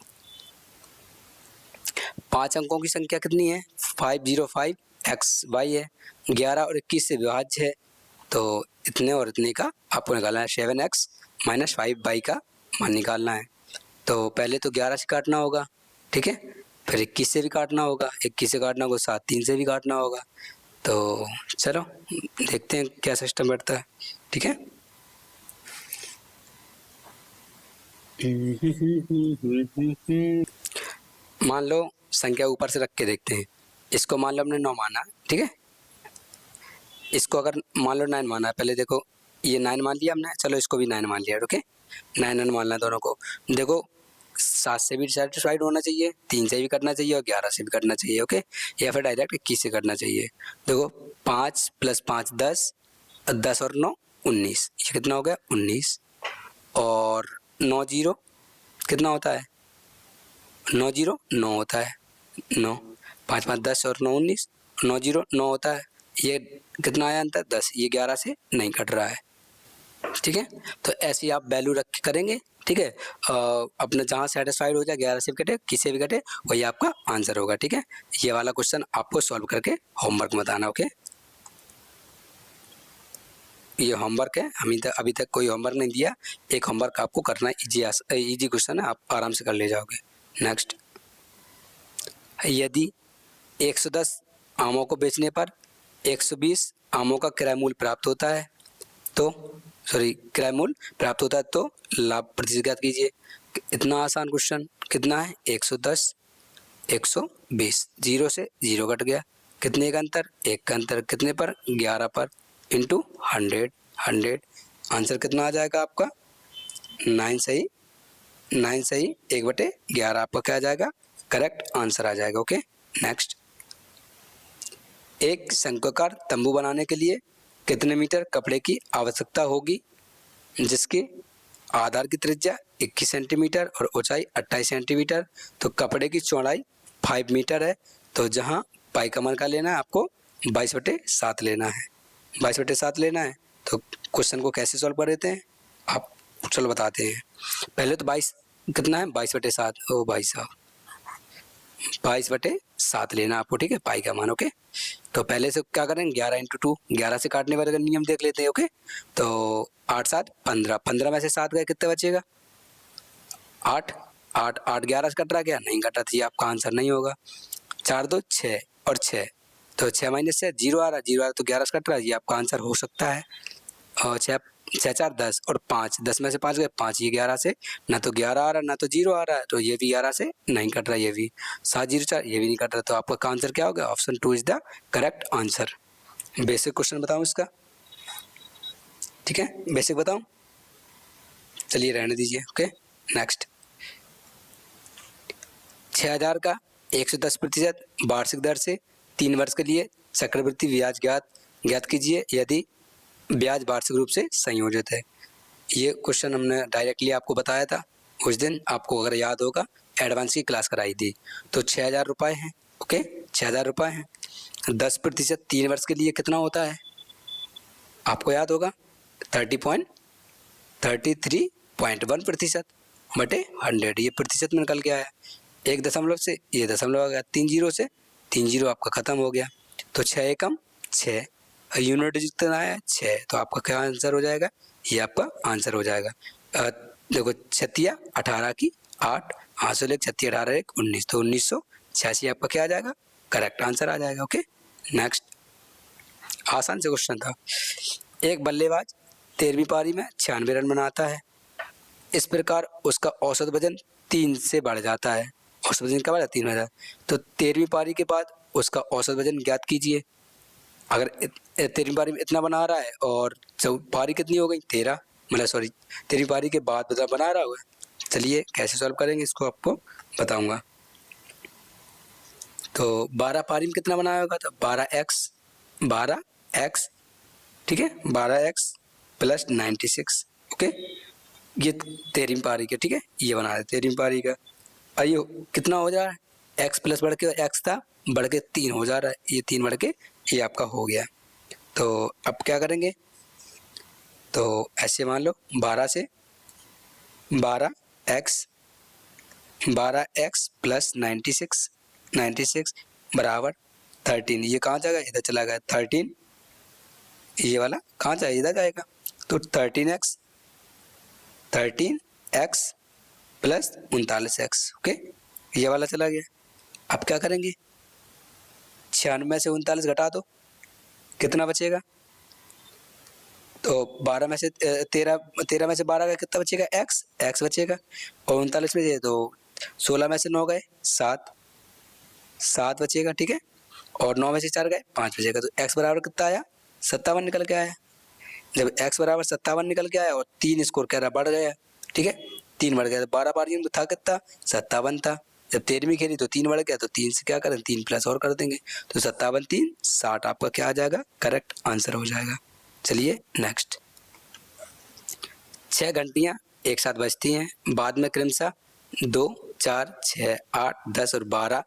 [SPEAKER 1] 5 अंकों की संख्या कितनी है, 505 XY है, 11 और 21 से विभाज्य है, तो इतने और इतने का आपको निकालना है, 7x - 5y का मान निकालना है। तो पहले तो 11 से काटना होगा, ठीक है, फिर 21 से भी काटना होगा, 21 से काटना होगा, 7 3 से भी काटना होगा। तो चलो देखते हैं क्या सिस्टम बैठता है। ठीक है, मान लो संख्या ऊपर से रख के देखते हैं, इसको मान लो हमने 9 माना, ठीक है, इसको अगर मान लो 9 माना है, पहले देखो ये 9 मान लिया हमने, चलो इसको भी 9 मान लिया। ओके, 9 मानना है दोनों को। देखो 7 से भी सेटिस्फाइड होना चाहिए, 3 से भी करना चाहिए और 11 से भी करना चाहिए। ओके, या फिर डायरेक्ट 21 से करना चाहिए। देखो 5 + 5 10, 10 और 9 19, ये कितना हो गया 19, और 9 0 कितना होता है, 9 0 9 होता है, 9, 5 5 10 और 9 19, 9 0 9 होता है, ये कितना आया अंतर 10, ये 11 से नहीं कट रहा है। ठीक है, तो ऐसे ही आप वैल्यू रख के करेंगे। ठीक है, अपना जहाँ सेटिस्फाइड हो जाए, 11 से भी कटे, किसी भी कटे, वही आपका आंसर होगा। ठीक है, ये वाला क्वेश्चन आपको सॉल्व करके होमवर्क में बताना। ओके, ये होमवर्क है, अभी तक कोई होमवर्क नहीं दिया, एक होमवर्क आपको करना है, इजी क्वेश्चन है, आप आराम से कर ले जाओगे। नेक्स्ट, यदि 110 आमों को बेचने पर 120 आमों का क्रय मूल्य प्राप्त होता है, तो क्रय मूल्य प्राप्त होता है तो लाभ प्रतिशत ज्ञात कीजिए। इतना आसान क्वेश्चन, कितना है 110 120, 0 से 0 कट गया, कितने का अंतर, 1 का अंतर, कितने पर 11 पर, इंटू 100 100, आंसर कितना आ जाएगा आपका 9 सही 1/11 आपका क्या आ जाएगा, करेक्ट आंसर आ जाएगा। ओके, नेक्स्ट, एक शंक्वाकार तंबू बनाने के लिए कितने मीटर कपड़े की आवश्यकता होगी, जिसके आधार की त्रिज्या 21 सेंटीमीटर और ऊंचाई 28 सेंटीमीटर, तो कपड़े की चौड़ाई 5 मीटर है, तो जहां पाई का मान का लेना है आपको 22/7 लेना है, 22/7 लेना है। तो क्वेश्चन को कैसे सॉल्व कर देते हैं आप, चलो बताते हैं। पहले तो 22 कितना है 22/7, ओ भाई साहब 22/7 लेना आपको, ठीक है, पाई का मान। ओके, तो पहले से क्या करेंगे, 11 × 2, 11 से काटने वाले का नियम देख लेते हैं। ओके, तो 8 7 15, 15 में से 7 गए, कितने बचेगा, 8 8 8 11 से कट रहा, क्या नहीं कटा, तो ये आपका आंसर नहीं होगा। 4 2 6 और 6, तो 6 - 6 0 आ रहा, 0 आ रहा तो 11 से कट रहा है, ये आपका आंसर हो सकता है। और 6 4 10 और 5, 10 में से 5 गए 5, ये 11 से ना तो 11 आ रहा ना तो 0 आ रहा है, तो ये भी 11 से नहीं कट रहा, ये भी 7 0 4, ये भी नहीं कट रहा, तो आपका आंसर क्या हो गया, option 2 is the correct answer. Basic question बताऊं इसका, ठीक है, बेसिक बताऊं, चलिए रहने दीजिए। ओके, नेक्स्ट, 6000 का 110% वार्षिक दर से 3 वर्ष के लिए चक्रवृद्धि ब्याज ज्ञात कीजिए यदि ब्याज वार्षिक रूप से संयोजित है। ये क्वेश्चन हमने डायरेक्टली आपको बताया था उस दिन, आपको अगर याद होगा, एडवांस की क्लास कराई थी। तो 6000 रुपये हैं। ओके, 6000 रुपये हैं, 10% 3 वर्ष के लिए कितना होता है, आपको याद होगा, 33.1% बटे 100, ये प्रतिशत में निकल के आया। 1 दशमलव से ये दशमलव आ गया, 3 जीरो से 3 जीरो आपका खत्म हो गया, तो 6 एकम 6, यूनिट जितना आया 6, तो आपका क्या आंसर हो जाएगा, ये आपका आंसर हो जाएगा। देखो 6 18 की 8, 8 से 6 18 1 19, तो 1986 आपका क्या आ जाएगा, करेक्ट आंसर आ जाएगा। ओके, नेक्स्ट, आसान से क्वेश्चन था। एक बल्लेबाज 13वीं पारी में 96 रन बनाता है, इस प्रकार उसका औसत वजन 3 से बढ़ जाता है। औसत वजन क्या बढ़ा, 3 हो जाता, तो 13वीं पारी के बाद उसका औसत वजन ज्ञात कीजिए। अगर 13वीं पारी में इतना बना रहा है और पारी कितनी हो गई, 13, मतलब सॉरी 13वीं पारी के बाद बना रहा होगा। चलिए कैसे सॉल्व करेंगे इसको आपको बताऊंगा। तो 12 पारी में कितना बनाया होगा, तो 12x, ठीक है, 12x + 96। ओके, ये 13वीं पारी के, ठीक है, ये बना रहे 13वीं पारी का। आइयो कितना हो जा रहा है, x प्लस बढ़ के x था, बढ़ के 3 हो जा रहा है, ये 3 बढ़ के ये आपका हो गया। तो अब क्या करेंगे, तो ऐसे मान लो 12 से 12x + 96 बराबर 13, ये कहाँ जाएगा, इधर चला गया 13, ये वाला कहाँ जाएगा, इधर जाएगा, तो 13x + 39x। ओके, ये वाला चला गया। अब क्या करेंगे, 96 में से 39 घटा दो, कितना बचेगा, तो 12 में से 13 में से 12 गए, कितना बचेगा, x बचेगा, और 39 में से तो 16 में से 9 गए 7 बचेगा, ठीक है, और 9 में से 4 गए 5 बचेगा, तो x बराबर कितना आया, 57 निकल के आया। जब x बराबर 57 निकल के आया और 3 स्कोर कह रहा बढ़ गया, ठीक है, 3 बढ़ गया, तो 12 पारियों में था कितना, 57 था। जब 13वीं खेली तो 3 बढ़ गया, तो 3 से क्या करें, 3 प्लस और कर देंगे, तो 57 3 60 आपका क्या आ जाएगा, करेक्ट आंसर हो जाएगा। चलिए नेक्स्ट, 6 घंटियाँ एक साथ बजती हैं, बाद में क्रमशः 2 4 6 8 10 और 12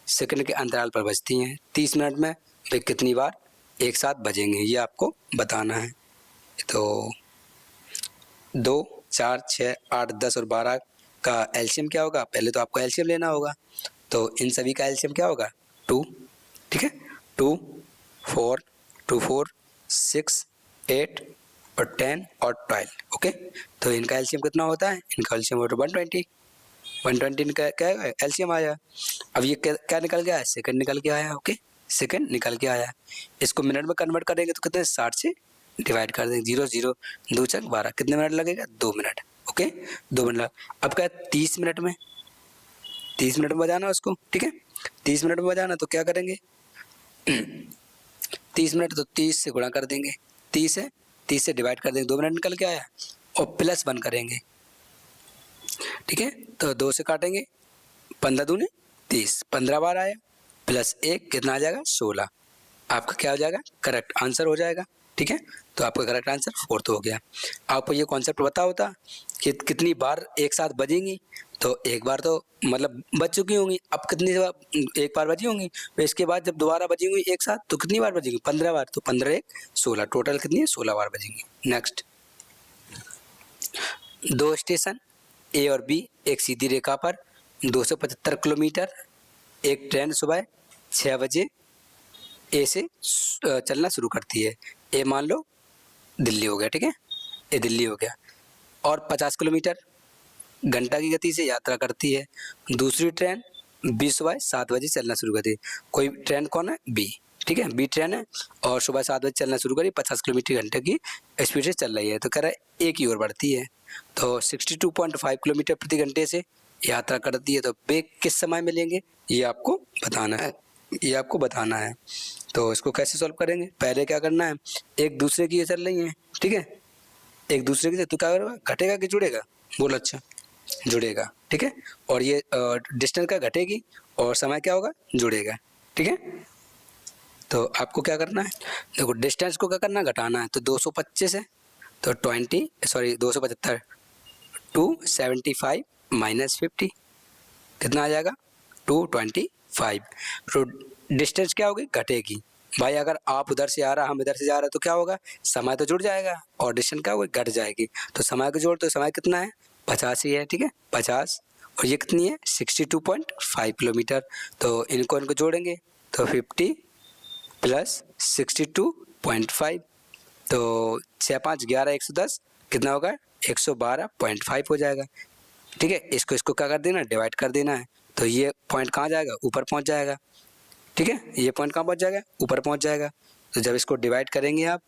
[SPEAKER 1] सेकंड के अंतराल पर बजती हैं। 30 मिनट में वे कितनी बार एक साथ बजेंगे, ये आपको बताना है। तो 2 4 6 8 10 और 12 का एलसीएम क्या होगा, पहले तो आपको एलसीएम लेना होगा, तो इन सभी का एलसीएम क्या होगा, 2, ठीक है, 2 4 2 4 6 8 और 10 और 12। ओके, तो इनका एलसीएम कितना होता है, इनका एलसीएम होता है 120 इनका क्या एलसीएम आया। अब ये क्या निकल गया है, सेकंड निकल के आया। ओके, सेकंड निकल के आया, इसको मिनट में कन्वर्ट करेंगे तो कितने, 60 से डिवाइड कर देंगे, 0 0 2 4 12, कितने मिनट लगेगा, 2 मिनट। Okay, 2 minute. अब क्या 30 मिनट में बजाना उसको, ठीक है, 30 मिनट में बजाना, तो क्या करेंगे 30 मिनट तो 30 से गुणा कर देंगे, 30 से डिवाइड कर देंगे, 2 मिनट निकल के आया, और +1 करेंगे, ठीक है, तो 2 से काटेंगे, 15 दूने 30, 15 बार आया, +1 कितना आ जाएगा, 16, आपका क्या हो जाएगा, करेक्ट आंसर हो जाएगा। ठीक है, तो आपका करेक्ट आंसर 4 हो गया। आपको ये कॉन्सेप्ट पता होता कि कितनी बार एक साथ बजेंगी, तो एक बार तो मतलब बज चुकी होंगी, अब कितनी बार एक बार बजी होंगी, तो इसके बाद जब दोबारा बजी होंगी एक साथ तो कितनी बार बजेंगी, 15 बार, तो 15 1 16, टोटल कितनी है, 16 बार बजेंगी। नेक्स्ट, 2 स्टेशन ए और बी एक सीधी रेखा पर 275 किलोमीटर एक ट्रेन सुबह 6 बजे ए से चलना शुरू करती है। ए मान लो दिल्ली हो गया, ठीक है, ये दिल्ली हो गया, और 50 किलोमीटर घंटा की गति से यात्रा करती है। दूसरी ट्रेन बी सुबह 7 बजे चलना शुरू करती है। कोई ट्रेन कौन है? बी, ठीक है, बी ट्रेन है और सुबह 7 बजे चलना शुरू करी, 50 किलोमीटर घंटे की स्पीड से चल रही है। तो कह रहा है ए की ओर बढ़ती है, तो 62.5 किलोमीटर प्रति घंटे से यात्रा करती है। तो वेग किस समय मिलेंगे ये आपको बताना है, ये आपको बताना है। तो इसको कैसे सॉल्व करेंगे? पहले क्या करना है, एक दूसरे की ये चल रही है, ठीक है, एक दूसरे की, तो क्या करेगा, घटेगा कि जुड़ेगा? बोलो। अच्छा, जुड़ेगा, ठीक है, और ये डिस्टेंस का घटेगी और समय क्या होगा? जुड़ेगा, ठीक है। तो आपको क्या करना है, देखो डिस्टेंस को क्या करना है? घटाना है। तो 225 है तो 275 275 माइनस 50 कितना आ जाएगा? 225। तो डिस्टेंस क्या होगी? घटेगी। भाई अगर आप उधर से आ रहा, हम इधर से जा रहे, तो क्या होगा? समय तो जुड़ जाएगा और डिस्टेंस क्या होगी? घट जाएगी। तो समय को जोड़, तो समय कितना है? 50 ही है, ठीक है, 50, और ये कितनी है? 62.5 किलोमीटर। तो इनको जोड़ेंगे तो 50 प्लस 62.5, तो 6 5 11 110 कितना होगा? 112.5 हो जाएगा, ठीक है। इसको क्या कर देना? डिवाइड कर देना है। तो ये पॉइंट कहाँ जाएगा? ऊपर पहुँच जाएगा, ठीक है, ये पॉइंट कहाँ पहुँच जाएगा? ऊपर पहुँच जाएगा। तो जब इसको डिवाइड करेंगे आप,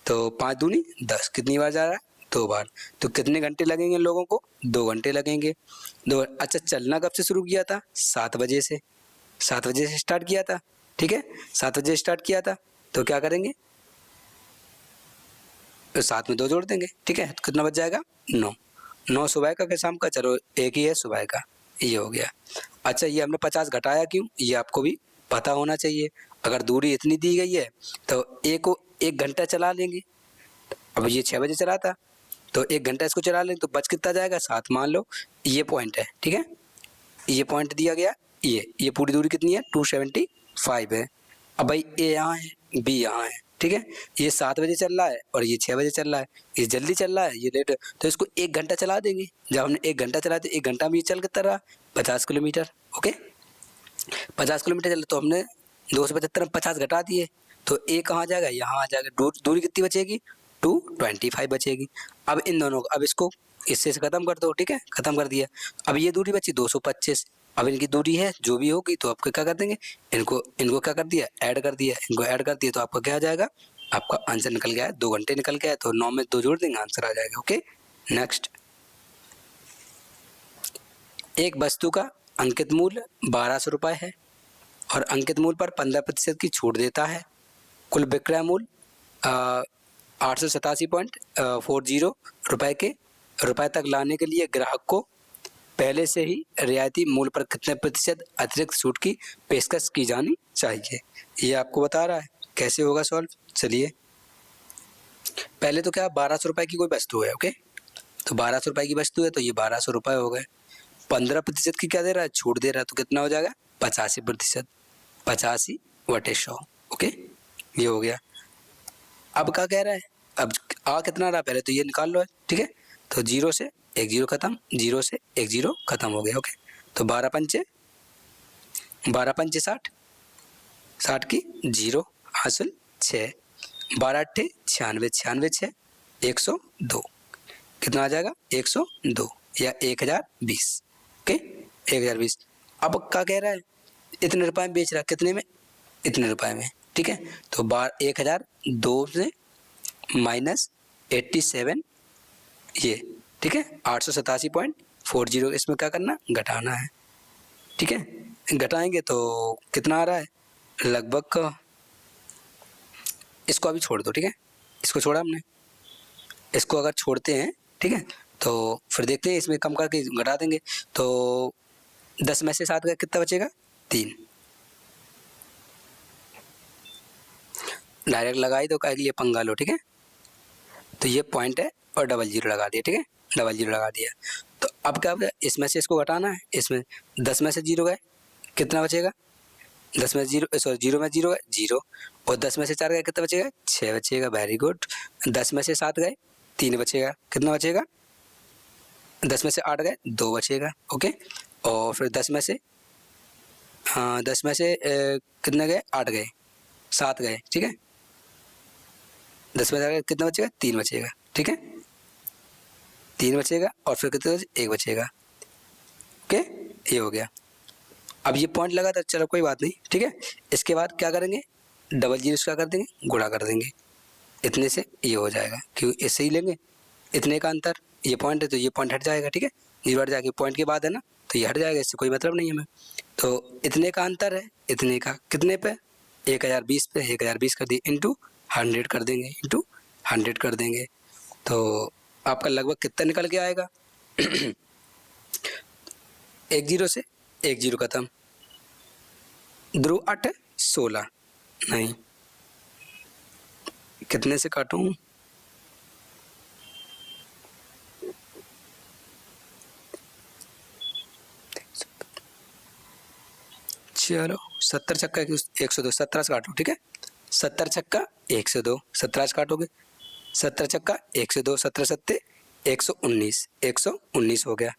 [SPEAKER 1] तो 5 दूनी 10, कितनी बार जा रहा है? 2 बार। तो कितने घंटे लगेंगे लोगों को? 2 घंटे लगेंगे। अच्छा, चलना कब से शुरू किया था? 7 बजे से, 7 बजे से स्टार्ट किया था, ठीक है, 7 बजे स्टार्ट किया था। तो क्या करेंगे? तो 7 में 2 जोड़ देंगे, ठीक है, तो कितना बच जाएगा? 9। 9 सुबह का, फिर शाम का? चलो एक ही है सुबह का, ये हो गया। अच्छा, ये हमने 50 घटाया क्यों? ये आपको भी पता होना चाहिए। अगर दूरी इतनी दी गई है तो ए को 1 घंटा चला लेंगे। अब ये 6 बजे चला था, तो 1 घंटा इसको चला लेंगे, तो बच कितना जाएगा? 7। मान लो ये पॉइंट है, ठीक है, ये पॉइंट दिया गया, ये पूरी दूरी कितनी है? 275 है। अब भाई ए यहाँ है, बी यहाँ है, ठीक है, ये 7 बजे चल रहा है और ये 6 बजे चल रहा है, ये जल्दी चल रहा है, ये लेट, तो इसको 1 घंटा चला देंगे। जब हमने 1 घंटा चलाया तो 1 घंटा में ये चल कितना रहा? 50 किलोमीटर, ओके, 50 किलोमीटर चल, तो हमने 275 में 50 घटा दिए, तो ए कहाँ जाएगा? यहाँ आ जाएगा। दूरी कितनी बचेगी? 225 बचेगी। अब इन दोनों को, अब इसको इससे खत्म कर दो, ठीक है, खत्म कर दिया। अब ये दूरी बची 225, अब इनकी दूरी है जो भी होगी, तो आपको क्या कर देंगे? इनको क्या कर दिया? ऐड कर दिया, इनको ऐड कर दिया, तो आपका क्या आ जाएगा? आपका आंसर निकल गया है, 2 घंटे निकल गया है, तो 9 में 2 जोड़ देंगे, आंसर आ जाएगा, ओके। नेक्स्ट, एक वस्तु का अंकित मूल्य 1200 रुपये है और अंकित मूल्य पर 15% की छूट देता है। कुल विक्रय मूल्य 887.40 रुपये तक लाने के लिए ग्राहक को पहले से ही रियायती मूल्य पर कितने प्रतिशत अतिरिक्त छूट की पेशकश की जानी चाहिए? ये आपको बता रहा है। कैसे होगा सॉल्व? चलिए, पहले तो क्या, 1200 रुपये की कोई वस्तु है, ओके, तो 1200 रुपये की वस्तु है, तो ये 1200 रुपये हो गए। 15% की क्या दे रहा है? छूट दे रहा है, तो कितना हो जाएगा? 85%, 85/100, ओके, ये हो गया। अब क्या कह रहा है? अब आ कितना रहा? पहले तो ये निकाल लो, ठीक है, तो 0 से 1 0 खत्म, 0 से 1 0 खत्म हो गया, ओके। तो 12 पंचे 60, 60 की 0 हासिल 6, 12 अट्ठे 96, 96 6 102, कितना आ जाएगा? 102 या 1020, ओके, 1020। अब क्या कह रहा है? इतने रुपए में बेच रहा है, कितने में? इतने रुपए में, ठीक है, तो 1002 से माइनस 87, ये, ठीक है, 887.40, इसमें क्या करना? घटाना है, ठीक है, घटाएंगे तो कितना आ रहा है? लगभग का, इसको अभी छोड़ दो, ठीक है, इसको छोड़ा हमने, इसको अगर छोड़ते हैं, ठीक है, तो फिर देखते हैं, इसमें कम करके घटा देंगे, तो 10 में से 7 का कितना बचेगा? 3। डायरेक्ट लगाई तो कहेगी ये पंगा लो, ठीक है, तो ये पॉइंट है और 00 लगा दिया, ठीक है, 00 लगा दिया। तो अब क्या होगा? इसमें से इसको घटाना है, इसमें 10 में से 0 गए, कितना बचेगा? 10 में 0, सॉरी 0 में 0 गए 0, और 10 में से 4 गए, कितना बचेगा? 6 बचेगा, वेरी गुड। 10 में से 7 गए 3 बचेगा, कितना बचेगा? 10 में से 8 गए 2 बचेगा, ओके, और फिर 10 में से हाँ 10 में से कितने गए, 8 गए, 7 गए, ठीक है। 10 में से कितना बचेगा, 3 बचेगा, ठीक है, 3 बचेगा और फिर कितने 1 बचेगा, ओके, ये हो गया। अब ये पॉइंट लगा था, चलो कोई बात नहीं, ठीक है। इसके बाद क्या करेंगे, डबल जीरो क्या कर देंगे, गुणा कर देंगे, इतने से ये हो जाएगा, क्योंकि इससे ही लेंगे, इतने का अंतर, ये पॉइंट है तो ये पॉइंट हट जाएगा, ठीक है, जीरो हट जाएगा, पॉइंट के बाद है ना, तो ये हट जाएगा, इससे कोई मतलब नहीं है हमें। तो इतने का अंतर है, इतने का कितने पे, 1020 पे, 1020 कर दिए, इंटू 100 कर देंगे, इंटू 100 कर देंगे, तो आपका लगभग कितना निकल के आएगा एक जीरो से एक जीरो खत्म, ध्रुव 8 16, नहीं कितने से काटूं, चलो 70 छक्का 102, 17 से काटो, ठीक है, 70 छक्का 102, 17 से काटोगे, 70 छक्का 102, 17 सत्ते 119, 119 हो गया,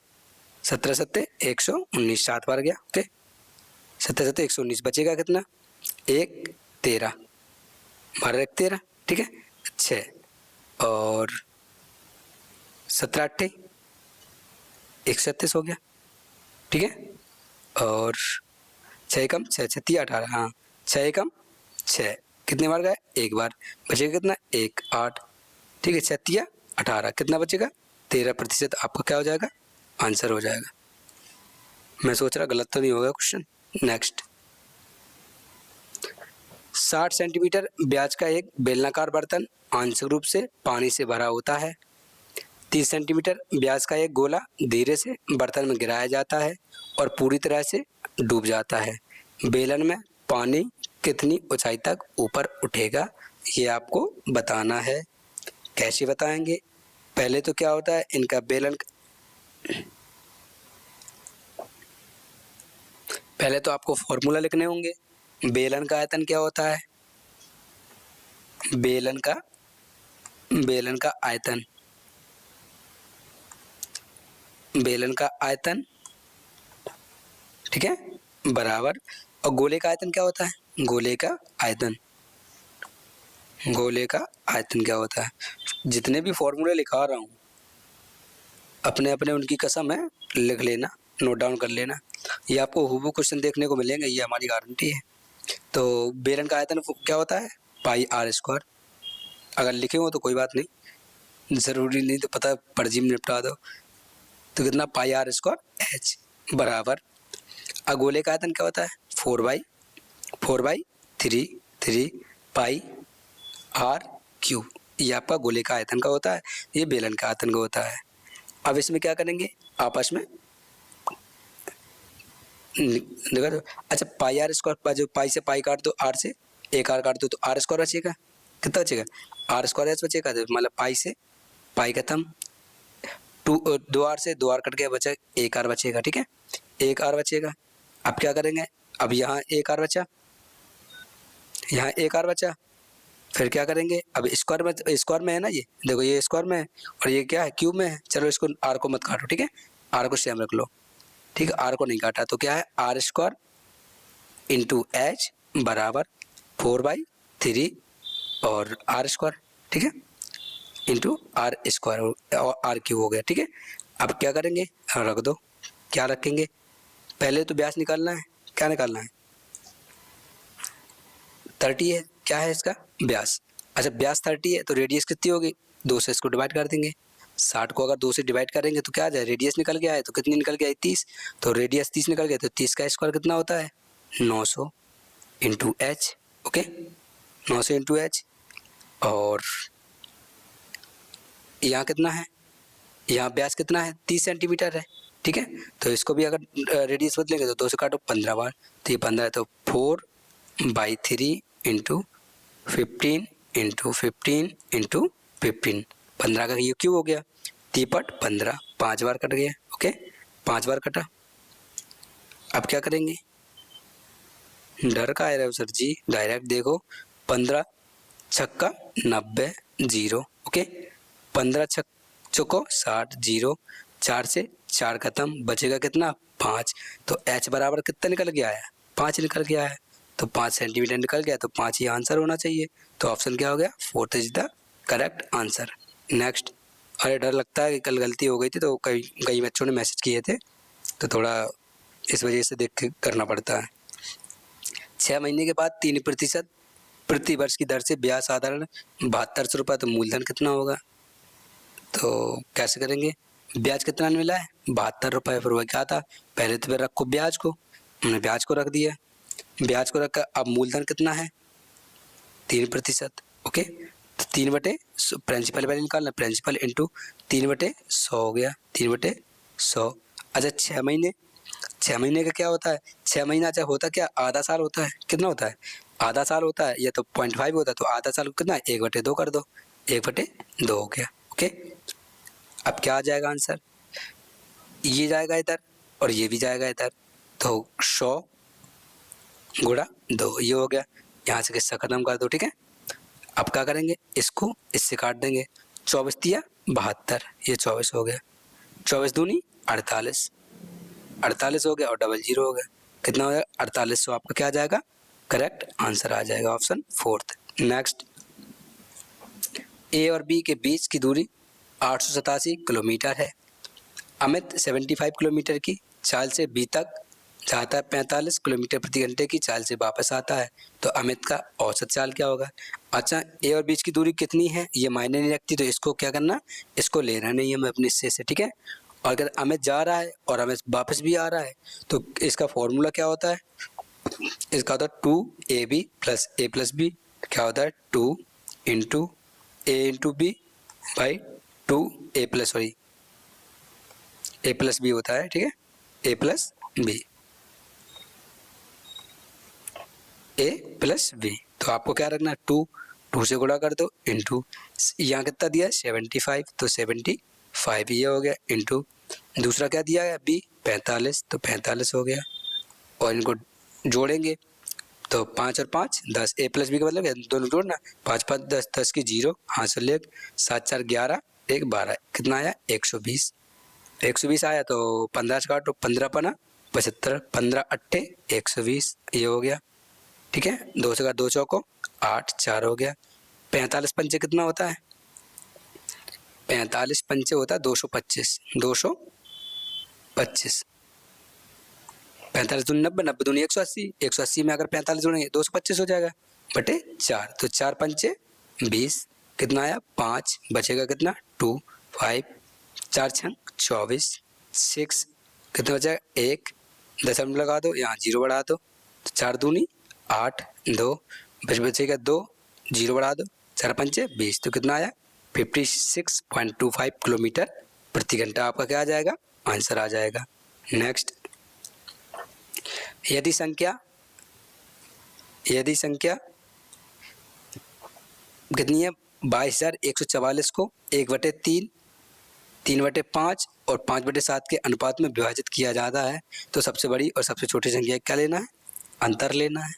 [SPEAKER 1] 17 सत्ते 119, 7 बार गया, ओके, 17 सत्ते 119, बचेगा कितना, 1 13, बारह 1 13, ठीक है, 6 और 17 8 137 हो गया, ठीक है, और 6 कम 6 6 18, हाँ 6 कम 6, कितने बार गए, एक बार, बचेगा कितना 1 8, ठीक है, 6 18, कितना बचेगा 13%, आपका क्या हो जाएगा, आंसर हो जाएगा। मैं सोच रहा गलत तो नहीं होगा क्वेश्चन। नेक्स्ट, 60 सेंटीमीटर ब्याज का एक बेलनाकार बर्तन आंशिक रूप से पानी से भरा होता है। 30 सेंटीमीटर ब्याज का एक गोला धीरे से बर्तन में गिराया जाता है और पूरी तरह से डूब जाता है। बेलन में पानी कितनी ऊंचाई तक ऊपर उठेगा, ये आपको बताना है। कैसे बताएंगे, पहले तो क्या होता है, इनका बेलन, पहले तो आपको फॉर्मूला लिखने होंगे। बेलन का आयतन क्या होता है, बेलन का आयतन, बेलन का आयतन, ठीक है, बराबर, और गोले का आयतन क्या होता है, गोले का आयतन, गोले का आयतन क्या होता है। जितने भी फॉर्मूले लिखा रहा हूँ अपने अपने उनकी कसम है, लिख लेना, नोट डाउन कर लेना, ये आपको हूबहू क्वेश्चन देखने को मिलेंगे, ये हमारी गारंटी है। तो बेलन का आयतन क्या होता है, पाई आर स्क्वायर, अगर लिखे हो तो कोई बात नहीं, ज़रूरी नहीं तो पता पर्ची में निपटा दो। तो कितना, पाई आर स्क्वायर एच बराबर, अगोले का आयतन क्या होता है, 4/3 पाई आर क्यूब, ये आपका गोले का आयतन का होता है, ये बेलन का आयतन का होता है। अब इसमें क्या करेंगे, आपस में देखा तो, अच्छा पाई आर स्क्वायर, जो पाई से पाई काट दो, आर से एक आर काट दो तो आर स्क्वायर बचेगा, कितना बचेगा, आर स्क्वायर एच बचेगा, तो मतलब पाई से पाई खत्म, 2 आर से 2 आर कट गया, बचा 1 आर बचेगा, ठीक है, 1 आर बचेगा। अब क्या करेंगे, अब यहाँ 1 आर बचा, यहाँ 1 आर बचा, फिर क्या करेंगे, अब स्क्वायर में है ना, ये देखो ये स्क्वायर में है और ये क्या है, क्यूब में है, चलो इसको आर को मत काटो, ठीक है, आर को सेम रख लो, ठीक है, आर को नहीं काटा तो क्या है, आर स्क्वायर इंटू एच बराबर 4/3 और आर स्क्वायर, ठीक है, इंटू आर स्क्वायर और आर क्यूब हो गया, ठीक है। अब क्या करेंगे, रख दो, क्या रखेंगे, पहले तो ब्यास निकालना है, क्या निकालना है, 30 है, क्या है इसका ब्यास, अच्छा ब्यास 30 है तो रेडियस कितनी होगी, 2 से इसको डिवाइड कर देंगे, 60 को अगर 2 से डिवाइड करेंगे तो क्या आ जाए, रेडियस निकल गया है, तो कितनी निकल गया है, 30, तो रेडियस 30 निकल गया, तो 30 का स्क्वायर कितना होता है, 900 into H, okay, 900 into H, और यहाँ कितना है, यहाँ ब्यास कितना है, 30 सेंटीमीटर है, ठीक है, तो इसको भी अगर रेडियस बदलेंगे तो 2 से काटो 15 बार, तो ये 15 है, तो 4/3 इंटू 15 इंटू 15 इंटू 15, 15 का ये क्यों हो गया, 3/15, 5 बार कट गया, ओके, 5 बार कटा। अब क्या करेंगे, डर का है सर जी, डायरेक्ट देखो, 15 छक्का 90 0, ओके, 15 चौको 60 0, 4 से 4 खत्म, बचेगा कितना 5, तो h बराबर कितना निकल गया है, 5 निकल गया है, तो 5 सेंटीमीटर निकल गया, तो 5 ही आंसर होना चाहिए। तो ऑप्शन क्या हो गया, 4th is the correct answer. Next, अरे डर लगता है कि कल गलती हो गई थी, तो कई बच्चों ने मैसेज किए थे, तो थोड़ा इस वजह से देख के करना पड़ता है। 6 महीने के बाद 3% प्रति वर्ष की दर से ब्याज साधारण 7200 रुपये, तो मूलधन कितना होगा? तो कैसे करेंगे, ब्याज कितना मिला है 72 रुपये, फिर वह क्या था, पहले तो फिर रखो ब्याज को, हमने ब्याज को रख दिया, ब्याज को रखकर अब मूलधन कितना है 3%। ओके, तो 3/, प्रिंसिपल वैल्यू निकालना, प्रिंसिपल इंटू 3/100 हो गया, 3/100। अच्छा 6 महीने का क्या होता है, 6 महीना चाहे होता क्या, आधा साल होता है, कितना होता है, आधा साल होता है, या तो 0.5 होता है, तो आधा साल कितना है 1/2 कर दो, 1/2 हो गया। ओके, अब क्या आ जाएगा आंसर, ये जाएगा इधर और ये भी जाएगा इधर, तो 100 गुणा 2 ये हो गया, यहाँ से किस्सा खत्म कर दो। ठीक है, अब क्या करेंगे, इसको इससे काट देंगे, 24 दिया 72, ये 24 हो गया, 24 दूनी 48, 48 हो गया और डबल 0 हो गया, कितना हो गया 4800, आपका क्या आ जाएगा, करेक्ट आंसर आ जाएगा ऑप्शन 4th। नेक्स्ट, ए और बी के बीच की दूरी 887 किलोमीटर है। अमित 75 किलोमीटर की चाल से बी तक जाता है, 45 किलोमीटर प्रति घंटे की चाल से वापस आता है, तो अमित का औसत चाल क्या होगा? अच्छा, ए और बीच की दूरी कितनी है ये मायने नहीं रखती, तो इसको क्या करना, इसको लेना नहीं है हमें अपने हिस्से से। ठीक है, और अगर अमित जा रहा है और अमित वापस भी आ रहा है, तो इसका फॉर्मूला क्या होता है, इसका होता है 2ab plus a plus B, क्या होता है 2 into a into B by 2a plus a plus B होता है। ठीक है, a plus B, a plus B, तो आपको क्या रखना है 2 से गुणा कर दो इंटू, यहाँ कितना दिया है 75, तो 75 ये हो गया, इंटू दूसरा क्या दिया है b 45, तो 45 हो गया, और इनको जोड़ेंगे तो 5 और 5 10, a प्लस बी का मतलब दोनों जोड़ना, 5 5 10, 10 की 0 हासिल से 7 4 11 1 12, कितना आया 120, 120 आया, तो 15 से काटो, 15 पना 75, 15 अट्ठे 120 ये हो गया। ठीक है, 2 से काट 2 चौको 8 4 हो गया, 45 पंचे कितना होता है, 45 पंचे होता है 225, 225, 45 दूनी 90, 90 दूनी 180, 180 में अगर 45 जोड़ेंगे 225 हो जाएगा बटे 4, तो 4 पंचे 20, कितना आया 5, बचेगा कितना 2 5, 4 छंग 24, 6 कितना बचेगा 1, दशमलव लगा दो, यहाँ 0 बढ़ा दो, तो 4 दूनी 8, 2 बचेगा 2, 0 बढ़ा दो, 4 पंचे 20, तो कितना आया 56.25 किलोमीटर प्रति घंटा, आपका क्या आ जाएगा आंसर आ जाएगा। नेक्स्ट, यदि संख्या कितनी है 22,144 को 1/3, 3/5 और 5/7 के अनुपात में विभाजित किया जाता है, तो सबसे बड़ी और सबसे छोटी संख्या क्या लेना है, अंतर लेना है।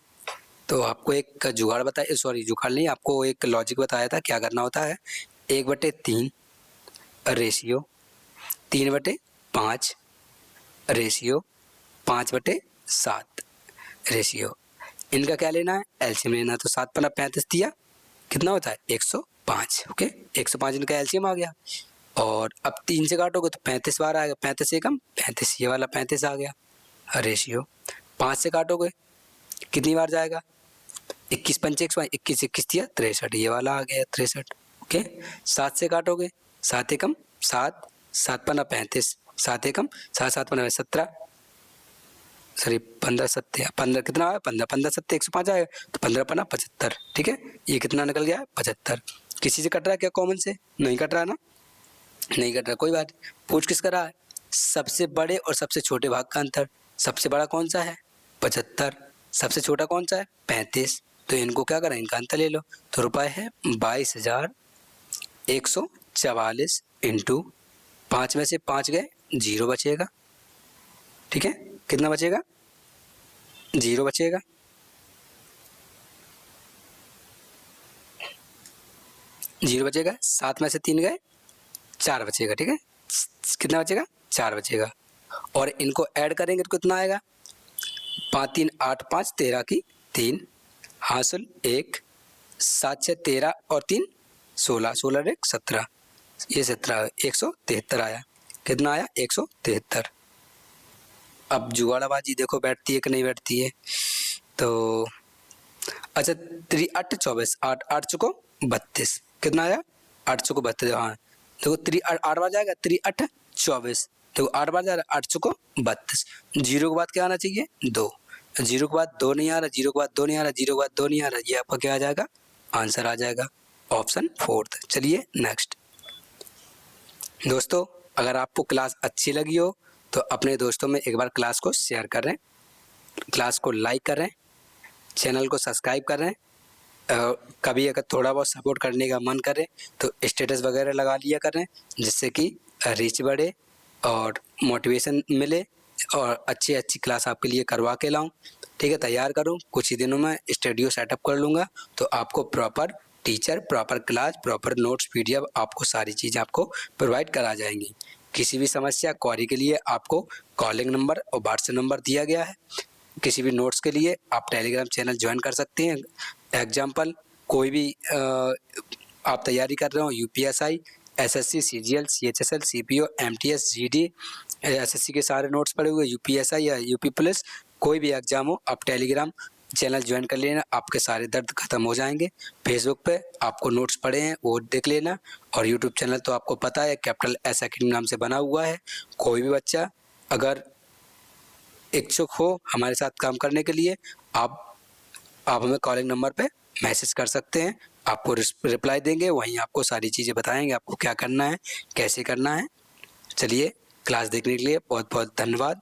[SPEAKER 1] तो आपको एक जुगाड़ बताया, सॉरी जुगाड़ नहीं, आपको एक लॉजिक बताया था, क्या करना होता है 1/3 रेशियो 3/5 रेशियो 5/7 रेशियो, इनका क्या लेना है एलसीएम लेना है, तो 7 पना 35 दिया, कितना होता है 105। ओके, 105 इनका एलसीएम आ गया, और अब 3 से काटोगे तो 35 बार आएगा, 35 से कम 35, ये वाला 35 आ गया रेशियो, 5 से काटोगे कितनी बार जाएगा 21 पंचे 21, 21 दिया 63, ये वाला आ गया 63। ओके, 7 से काटोगे 7 एकम 7, 7 पना 35, 7 एकम 7, 7 पना 17, सॉरी 15 7 15 कितना आया 15 15 7 105 आएगा, तो 15 पना 75। ठीक है, ये कितना निकल गया 75। किसी से कट रहा है क्या कॉमन से, नहीं कट रहा ना, नहीं कट रहा, कोई बात, पूछ किस कर रहा है, सबसे बड़े और सबसे छोटे भाग का अंतर, सबसे बड़ा कौन सा है 75, सबसे छोटा कौन सा है 35, तो इनको क्या करें इनका अंतर ले लो, तो रुपये है 22,144 इंटू 5 में से 5 गए 0 बचेगा। ठीक है, कितना बचेगा 0 बचेगा, 0 बचेगा, 7 में से 3 गए 4 बचेगा। ठीक है, कितना बचेगा 4 बचेगा, और इनको ऐड करेंगे तो कितना आएगा 5 3 8 5 13 की 3, हासिल 1, 7 6 13 और 3 16, 16 एक 17, ये 17 173 आया। कितना आया? 173। अब जुगाड़ाबाजी देखो बैठती है कि नहीं बैठती है। तो अच्छा 3 8 24, 8 8 चुको 32, कितना आया? 8 चुको 32। हाँ देखो 3 8 बार जाएगा, 3 8 24, देखो 8 बार जा रहा है, 8 चुको 32। जीरो के बाद क्या आना चाहिए? 2, जीरो के बाद 2 नहीं आ रहा, जीरो के बाद 2 नहीं आ रहा, जीरो के बाद 2 नहीं आ रहा, ये आपका क्या आ जाएगा? आंसर आ जाएगा ऑप्शन 4। चलिए नेक्स्ट। दोस्तों अगर आपको क्लास अच्छी लगी हो तो अपने दोस्तों में एक बार क्लास को शेयर करें, क्लास को लाइक करें, चैनल को सब्सक्राइब करें। कभी अगर थोड़ा बहुत सपोर्ट करने का मन करे तो स्टेटस वगैरह लगा लिया करें, जिससे कि रीच बढ़े और मोटिवेशन मिले और अच्छी अच्छी क्लास आपके लिए करवा के लाऊं। ठीक है, तैयार करूं, कुछ ही दिनों में स्टूडियो सेटअप कर लूँगा, तो आपको proper teacher, proper class, proper notes, PDF, आपको सारी चीज़ें आपको प्रोवाइड करा जाएंगी। किसी भी समस्या क्वेरी के लिए आपको कॉलिंग नंबर और व्हाट्सएप नंबर दिया गया है। किसी भी नोट्स के लिए आप टेलीग्राम चैनल ज्वाइन कर सकते हैं। एग्जाम्पल कोई भी आप तैयारी कर रहे हो, UPSI, SSC, CGL, CHSL, CPO, MTS, GD, SSC के सारे नोट्स पड़े हुए, यूपीएसआई या यूपी पुलिस, कोई भी एग्जाम हो, आप टेलीग्राम चैनल ज्वाइन कर लेना, आपके सारे दर्द खत्म हो जाएंगे। फेसबुक पे आपको नोट्स पड़े हैं वो देख लेना, और यूट्यूब चैनल तो आपको पता है कैपिटल एस एकेडमी नाम से बना हुआ है। कोई भी बच्चा अगर इच्छुक हो हमारे साथ काम करने के लिए, आप हमें कॉलिंग नंबर पे मैसेज कर सकते हैं, आपको रिप्लाई देंगे, वहीं आपको सारी चीज़ें बताएंगे आपको क्या करना है, कैसे करना है। चलिए, क्लास देखने के लिए बहुत बहुत धन्यवाद।